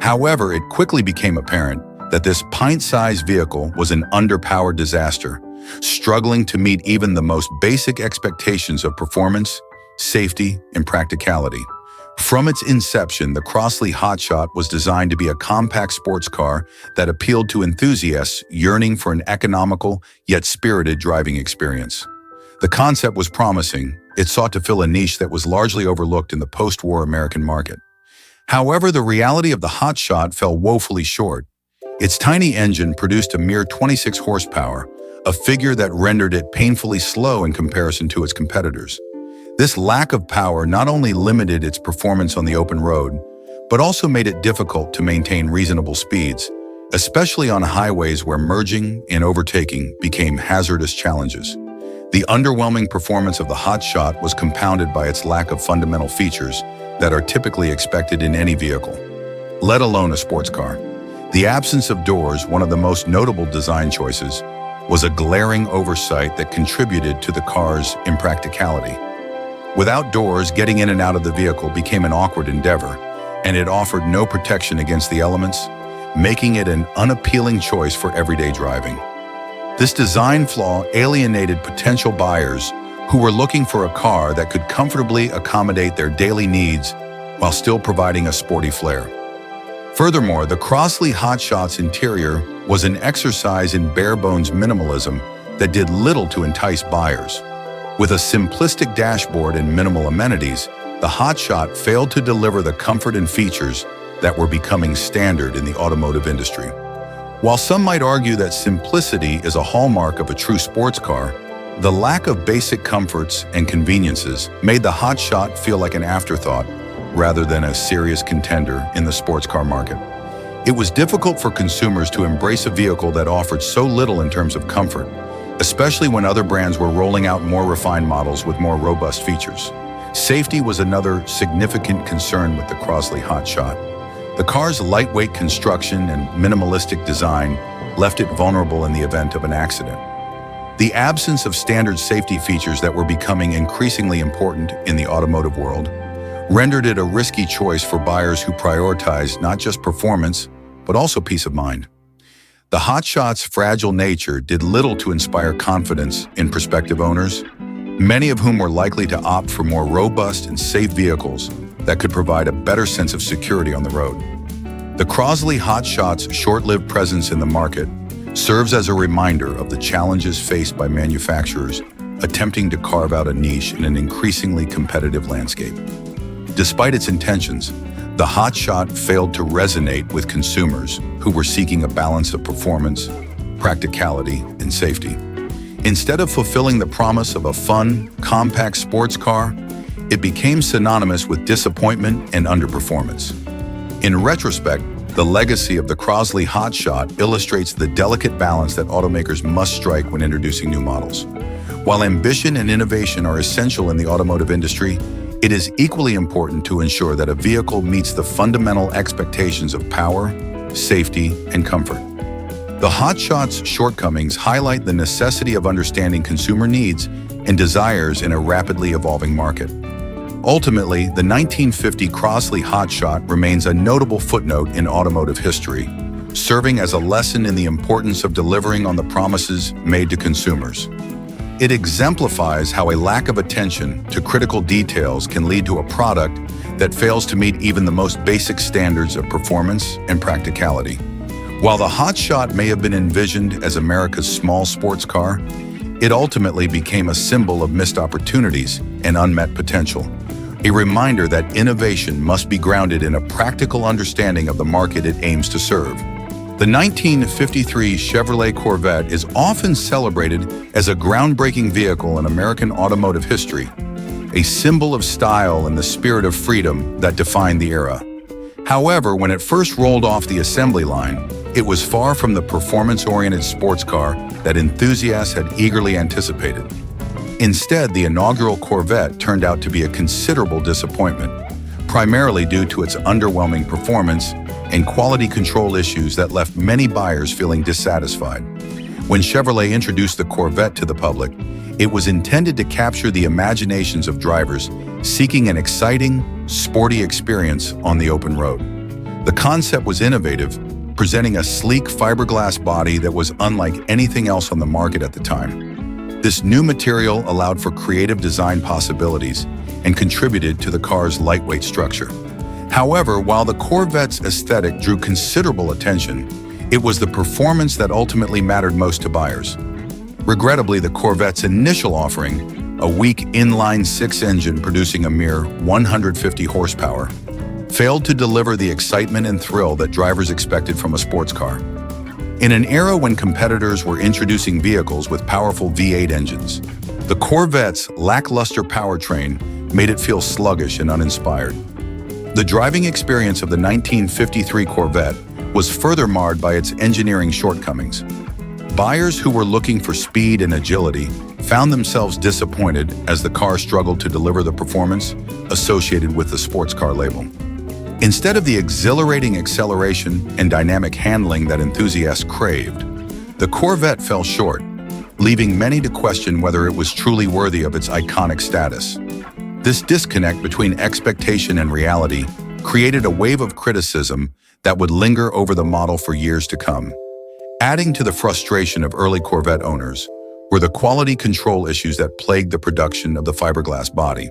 However, it quickly became apparent that this pint-sized vehicle was an underpowered disaster, struggling to meet even the most basic expectations of performance, safety, and practicality. From its inception, the Crosley Hotshot was designed to be a compact sports car that appealed to enthusiasts yearning for an economical yet spirited driving experience. The concept was promising. It sought to fill a niche that was largely overlooked in the post-war American market. However, the reality of the Hotshot fell woefully short. Its tiny engine produced a mere 26 horsepower, a figure that rendered it painfully slow in comparison to its competitors. This lack of power not only limited its performance on the open road, but also made it difficult to maintain reasonable speeds, especially on highways where merging and overtaking became hazardous challenges. The underwhelming performance of the Hotshot was compounded by its lack of fundamental features that are typically expected in any vehicle, let alone a sports car. The absence of doors, one of the most notable design choices, was a glaring oversight that contributed to the car's impracticality. Without doors, getting in and out of the vehicle became an awkward endeavor, and it offered no protection against the elements, making it an unappealing choice for everyday driving. This design flaw alienated potential buyers who were looking for a car that could comfortably accommodate their daily needs while still providing a sporty flair. Furthermore, the Crosley Hotshot's interior was an exercise in bare-bones minimalism that did little to entice buyers. With a simplistic dashboard and minimal amenities, the Hotshot failed to deliver the comfort and features that were becoming standard in the automotive industry. While some might argue that simplicity is a hallmark of a true sports car, the lack of basic comforts and conveniences made the Hotshot feel like an afterthought rather than a serious contender in the sports car market. It was difficult for consumers to embrace a vehicle that offered so little in terms of comfort, especially when other brands were rolling out more refined models with more robust features. Safety was another significant concern with the Crosley Hotshot. The car's lightweight construction and minimalistic design left it vulnerable in the event of an accident. The absence of standard safety features that were becoming increasingly important in the automotive world rendered it a risky choice for buyers who prioritized not just performance, but also peace of mind. The Hotshot's fragile nature did little to inspire confidence in prospective owners, many of whom were likely to opt for more robust and safe vehicles that could provide a better sense of security on the road. The Crosley Hotshot's short-lived presence in the market serves as a reminder of the challenges faced by manufacturers attempting to carve out a niche in an increasingly competitive landscape. Despite its intentions, the Hotshot failed to resonate with consumers who were seeking a balance of performance, practicality, and safety. Instead of fulfilling the promise of a fun, compact sports car, it became synonymous with disappointment and underperformance. In retrospect, the legacy of the Crosley Hotshot illustrates the delicate balance that automakers must strike when introducing new models. While ambition and innovation are essential in the automotive industry, it is equally important to ensure that a vehicle meets the fundamental expectations of power, safety, and comfort. The Hotshot's shortcomings highlight the necessity of understanding consumer needs and desires in a rapidly evolving market. Ultimately, the 1950 Crosley Hotshot remains a notable footnote in automotive history, serving as a lesson in the importance of delivering on the promises made to consumers. It exemplifies how a lack of attention to critical details can lead to a product that fails to meet even the most basic standards of performance and practicality. While the Hotshot may have been envisioned as America's small sports car, it ultimately became a symbol of missed opportunities and unmet potential. A reminder that innovation must be grounded in a practical understanding of the market it aims to serve. The 1953 Chevrolet Corvette is often celebrated as a groundbreaking vehicle in American automotive history, a symbol of style and the spirit of freedom that defined the era. However, when it first rolled off the assembly line, it was far from the performance-oriented sports car that enthusiasts had eagerly anticipated. Instead, the inaugural Corvette turned out to be a considerable disappointment, primarily due to its underwhelming performance and quality control issues that left many buyers feeling dissatisfied. When Chevrolet introduced the Corvette to the public, it was intended to capture the imaginations of drivers seeking an exciting, sporty experience on the open road. The concept was innovative, presenting a sleek fiberglass body that was unlike anything else on the market at the time. This new material allowed for creative design possibilities and contributed to the car's lightweight structure. However, while the Corvette's aesthetic drew considerable attention, it was the performance that ultimately mattered most to buyers. Regrettably, the Corvette's initial offering, a weak inline-six engine producing a mere 150 horsepower, failed to deliver the excitement and thrill that drivers expected from a sports car. In an era when competitors were introducing vehicles with powerful V8 engines, the Corvette's lackluster powertrain made it feel sluggish and uninspired. The driving experience of the 1953 Corvette was further marred by its engineering shortcomings. Buyers who were looking for speed and agility found themselves disappointed as the car struggled to deliver the performance associated with the sports car label. Instead of the exhilarating acceleration and dynamic handling that enthusiasts craved, the Corvette fell short, leaving many to question whether it was truly worthy of its iconic status. This disconnect between expectation and reality created a wave of criticism that would linger over the model for years to come. Adding to the frustration of early Corvette owners were the quality control issues that plagued the production of the fiberglass body.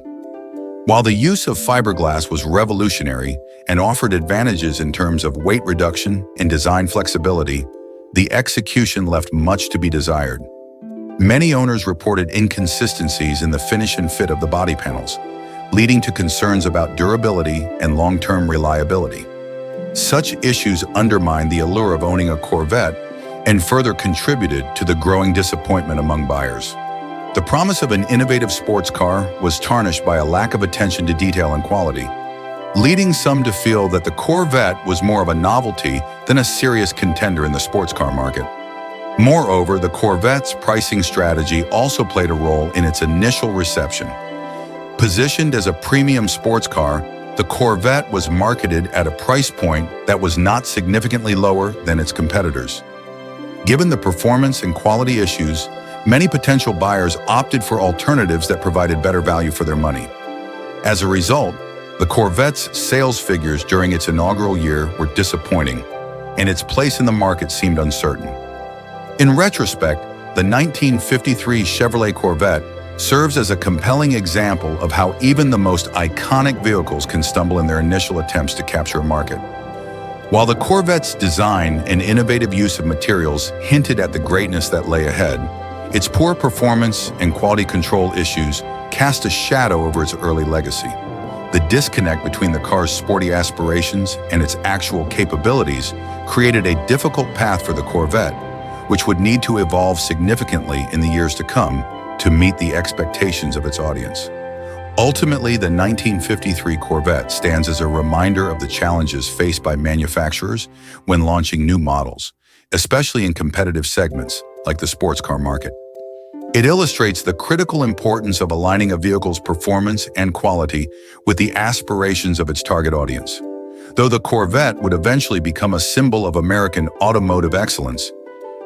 While the use of fiberglass was revolutionary and offered advantages in terms of weight reduction and design flexibility, the execution left much to be desired. Many owners reported inconsistencies in the finish and fit of the body panels, leading to concerns about durability and long-term reliability. Such issues undermined the allure of owning a Corvette and further contributed to the growing disappointment among buyers. The promise of an innovative sports car was tarnished by a lack of attention to detail and quality, leading some to feel that the Corvette was more of a novelty than a serious contender in the sports car market. Moreover, the Corvette's pricing strategy also played a role in its initial reception. Positioned as a premium sports car, the Corvette was marketed at a price point that was not significantly lower than its competitors. Given the performance and quality issues, many potential buyers opted for alternatives that provided better value for their money. As a result, the Corvette's sales figures during its inaugural year were disappointing, and its place in the market seemed uncertain. In retrospect, the 1953 Chevrolet Corvette serves as a compelling example of how even the most iconic vehicles can stumble in their initial attempts to capture a market. While the Corvette's design and innovative use of materials hinted at the greatness that lay ahead, its poor performance and quality control issues cast a shadow over its early legacy. The disconnect between the car's sporty aspirations and its actual capabilities created a difficult path for the Corvette, which would need to evolve significantly in the years to come to meet the expectations of its audience. Ultimately, the 1953 Corvette stands as a reminder of the challenges faced by manufacturers when launching new models, especially in competitive segments like the sports car market. It illustrates the critical importance of aligning a vehicle's performance and quality with the aspirations of its target audience. Though the Corvette would eventually become a symbol of American automotive excellence,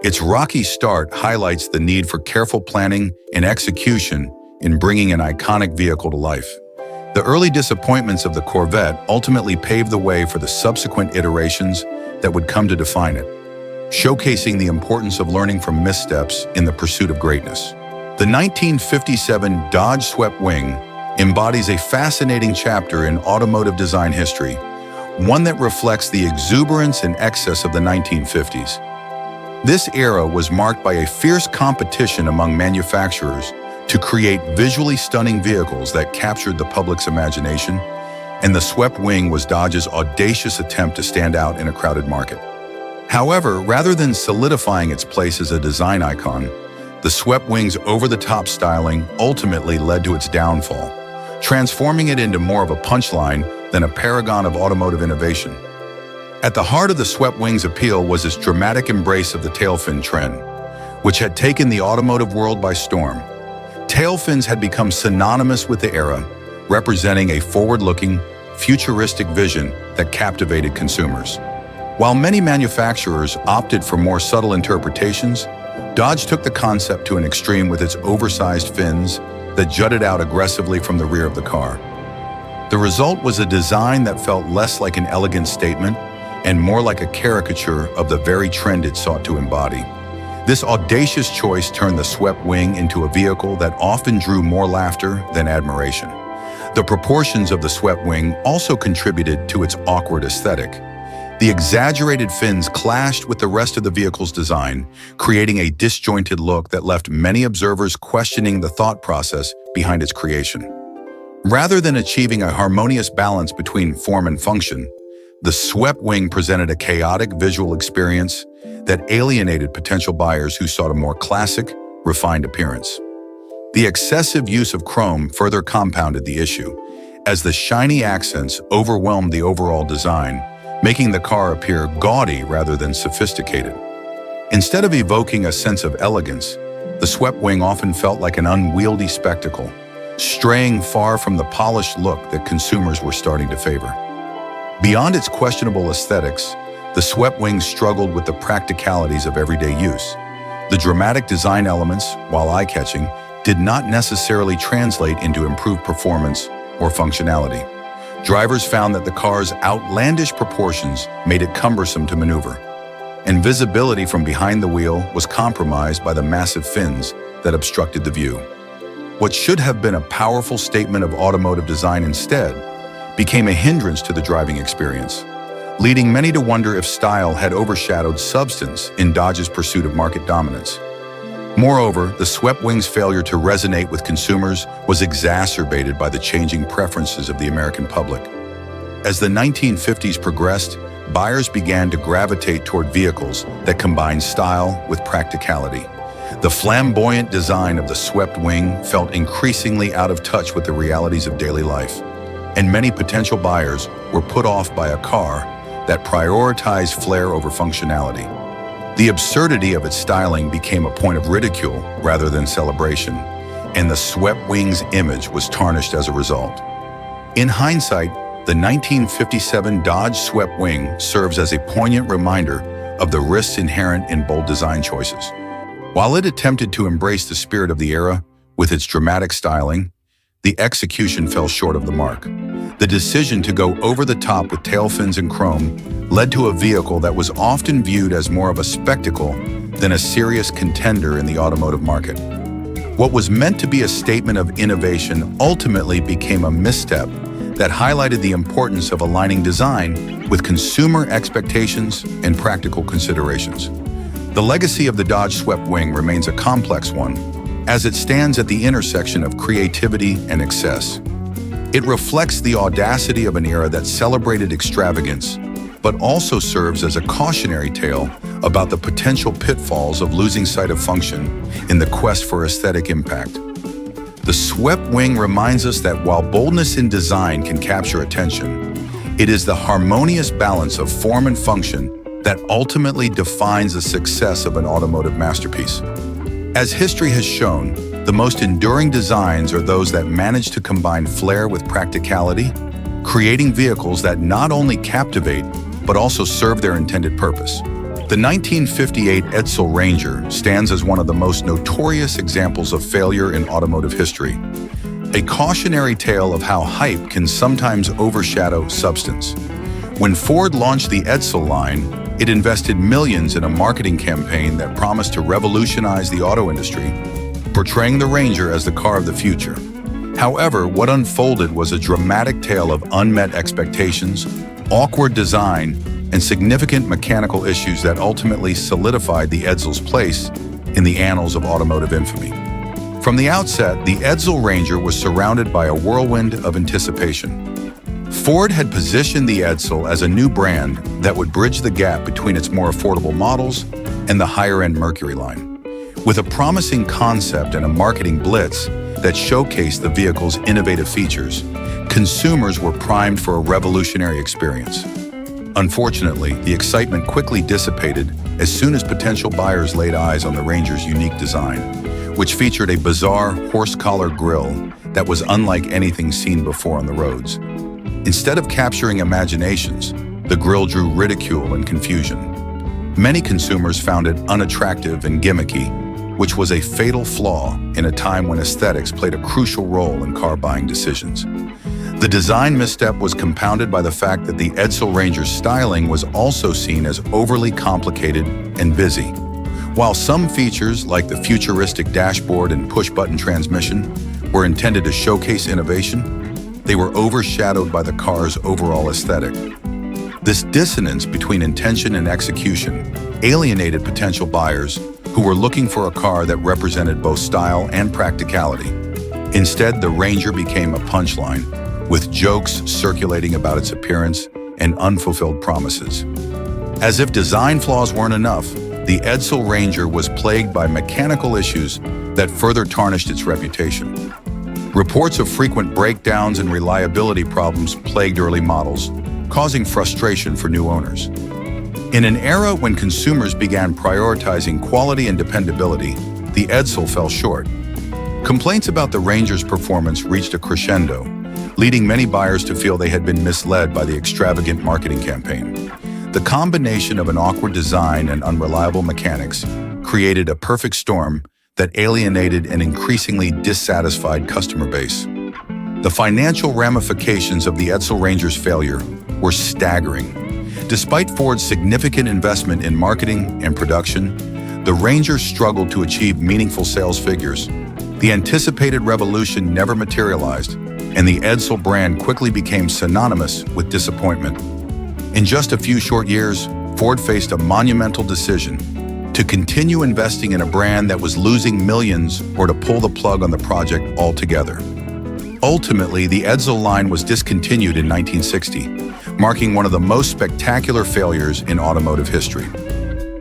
its rocky start highlights the need for careful planning and execution in bringing an iconic vehicle to life. The early disappointments of the Corvette ultimately paved the way for the subsequent iterations that would come to define it, showcasing the importance of learning from missteps in the pursuit of greatness. The 1957 Dodge Swept Wing embodies a fascinating chapter in automotive design history, one that reflects the exuberance and excess of the 1950s. This era was marked by a fierce competition among manufacturers to create visually stunning vehicles that captured the public's imagination, and the Swept Wing was Dodge's audacious attempt to stand out in a crowded market. However, rather than solidifying its place as a design icon, the Swept Wing's over-the-top styling ultimately led to its downfall, transforming it into more of a punchline than a paragon of automotive innovation. At the heart of the Swept Wing's appeal was its dramatic embrace of the tailfin trend, which had taken the automotive world by storm. Tailfins had become synonymous with the era, representing a forward-looking, futuristic vision that captivated consumers. While many manufacturers opted for more subtle interpretations, Dodge took the concept to an extreme with its oversized fins that jutted out aggressively from the rear of the car. The result was a design that felt less like an elegant statement and more like a caricature of the very trend it sought to embody. This audacious choice turned the Swept Wing into a vehicle that often drew more laughter than admiration. The proportions of the Swept Wing also contributed to its awkward aesthetic. The exaggerated fins clashed with the rest of the vehicle's design, creating a disjointed look that left many observers questioning the thought process behind its creation. Rather than achieving a harmonious balance between form and function, the Swept Wing presented a chaotic visual experience that alienated potential buyers who sought a more classic, refined appearance. The excessive use of chrome further compounded the issue, as the shiny accents overwhelmed the overall design, making the car appear gaudy rather than sophisticated. Instead of evoking a sense of elegance, the swept wing often felt like an unwieldy spectacle, straying far from the polished look that consumers were starting to favor. Beyond its questionable aesthetics, the swept wing struggled with the practicalities of everyday use. The dramatic design elements, while eye-catching, did not necessarily translate into improved performance or functionality. Drivers found that the car's outlandish proportions made it cumbersome to maneuver, and visibility from behind the wheel was compromised by the massive fins that obstructed the view. What should have been a powerful statement of automotive design instead became a hindrance to the driving experience, leading many to wonder if style had overshadowed substance in Dodge's pursuit of market dominance. Moreover, the swept wing's failure to resonate with consumers was exacerbated by the changing preferences of the American public. As the 1950s progressed, buyers began to gravitate toward vehicles that combined style with practicality. The flamboyant design of the swept wing felt increasingly out of touch with the realities of daily life, and many potential buyers were put off by a car that prioritized flair over functionality. The absurdity of its styling became a point of ridicule rather than celebration, and the swept wing's image was tarnished as a result. In hindsight, the 1957 Dodge swept wing serves as a poignant reminder of the risks inherent in bold design choices. While it attempted to embrace the spirit of the era with its dramatic styling, the execution fell short of the mark. The decision to go over the top with tail fins and chrome led to a vehicle that was often viewed as more of a spectacle than a serious contender in the automotive market. What was meant to be a statement of innovation ultimately became a misstep that highlighted the importance of aligning design with consumer expectations and practical considerations. The legacy of the Dodge swept wing remains a complex one, as it stands at the intersection of creativity and excess. It reflects the audacity of an era that celebrated extravagance, but also serves as a cautionary tale about the potential pitfalls of losing sight of function in the quest for aesthetic impact. The swept wing reminds us that while boldness in design can capture attention, it is the harmonious balance of form and function that ultimately defines the success of an automotive masterpiece. As history has shown, the most enduring designs are those that manage to combine flair with practicality, creating vehicles that not only captivate, but also serve their intended purpose. The 1958 Edsel Ranger stands as one of the most notorious examples of failure in automotive history, a cautionary tale of how hype can sometimes overshadow substance. When Ford launched the Edsel line, it invested millions in a marketing campaign that promised to revolutionize the auto industry, portraying the Ranger as the car of the future. However, what unfolded was a dramatic tale of unmet expectations, awkward design, and significant mechanical issues that ultimately solidified the Edsel's place in the annals of automotive infamy. From the outset, the Edsel Ranger was surrounded by a whirlwind of anticipation. Ford had positioned the Edsel as a new brand that would bridge the gap between its more affordable models and the higher-end Mercury line. With a promising concept and a marketing blitz that showcased the vehicle's innovative features, consumers were primed for a revolutionary experience. Unfortunately, the excitement quickly dissipated as soon as potential buyers laid eyes on the Ranger's unique design, which featured a bizarre horse-collar grille that was unlike anything seen before on the roads. Instead of capturing imaginations, the grille drew ridicule and confusion. Many consumers found it unattractive and gimmicky, which was a fatal flaw in a time when aesthetics played a crucial role in car buying decisions. The design misstep was compounded by the fact that the Edsel Ranger's styling was also seen as overly complicated and busy. While some features, like the futuristic dashboard and push-button transmission, were intended to showcase innovation, they were overshadowed by the car's overall aesthetic. This dissonance between intention and execution alienated potential buyers who were looking for a car that represented both style and practicality. Instead, the Ranger became a punchline, with jokes circulating about its appearance and unfulfilled promises. As if design flaws weren't enough, the Edsel Ranger was plagued by mechanical issues that further tarnished its reputation. Reports of frequent breakdowns and reliability problems plagued early models, causing frustration for new owners. In an era when consumers began prioritizing quality and dependability, the Edsel fell short. Complaints about the Ranger's performance reached a crescendo, leading many buyers to feel they had been misled by the extravagant marketing campaign. The combination of an awkward design and unreliable mechanics created a perfect storm that alienated an increasingly dissatisfied customer base. The financial ramifications of the Edsel Ranger's failure were staggering. Despite Ford's significant investment in marketing and production, the Ranger struggled to achieve meaningful sales figures. The anticipated revolution never materialized, and the Edsel brand quickly became synonymous with disappointment. In just a few short years, Ford faced a monumental decision: to continue investing in a brand that was losing millions or to pull the plug on the project altogether. Ultimately, the Edsel line was discontinued in 1960, marking one of the most spectacular failures in automotive history.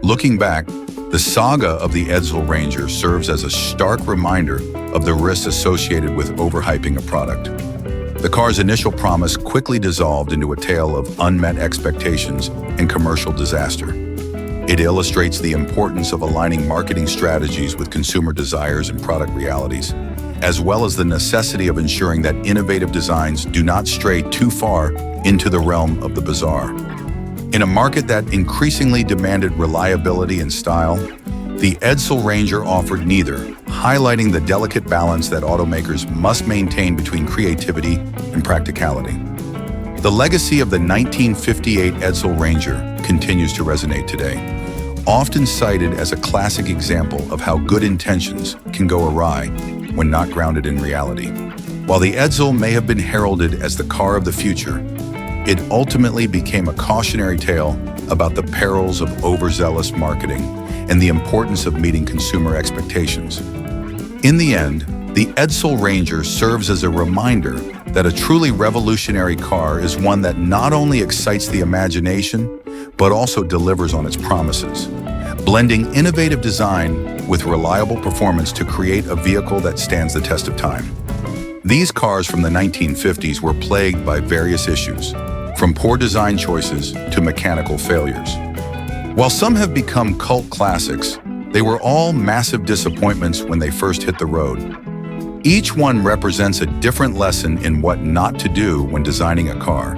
Looking back, the saga of the Edsel Ranger serves as a stark reminder of the risks associated with overhyping a product. The car's initial promise quickly dissolved into a tale of unmet expectations and commercial disaster. It illustrates the importance of aligning marketing strategies with consumer desires and product realities, as well as the necessity of ensuring that innovative designs do not stray too far into the realm of the bizarre. In a market that increasingly demanded reliability and style, the Edsel Ranger offered neither, highlighting the delicate balance that automakers must maintain between creativity and practicality. The legacy of the 1958 Edsel Ranger continues to resonate today, often cited as a classic example of how good intentions can go awry when not grounded in reality. While the Edsel may have been heralded as the car of the future, it ultimately became a cautionary tale about the perils of overzealous marketing and the importance of meeting consumer expectations. In the end, the Edsel Ranger serves as a reminder that a truly revolutionary car is one that not only excites the imagination, but also delivers on its promises, blending innovative design with reliable performance to create a vehicle that stands the test of time. These cars from the 1950s were plagued by various issues, from poor design choices to mechanical failures. While some have become cult classics, they were all massive disappointments when they first hit the road. Each one represents a different lesson in what not to do when designing a car.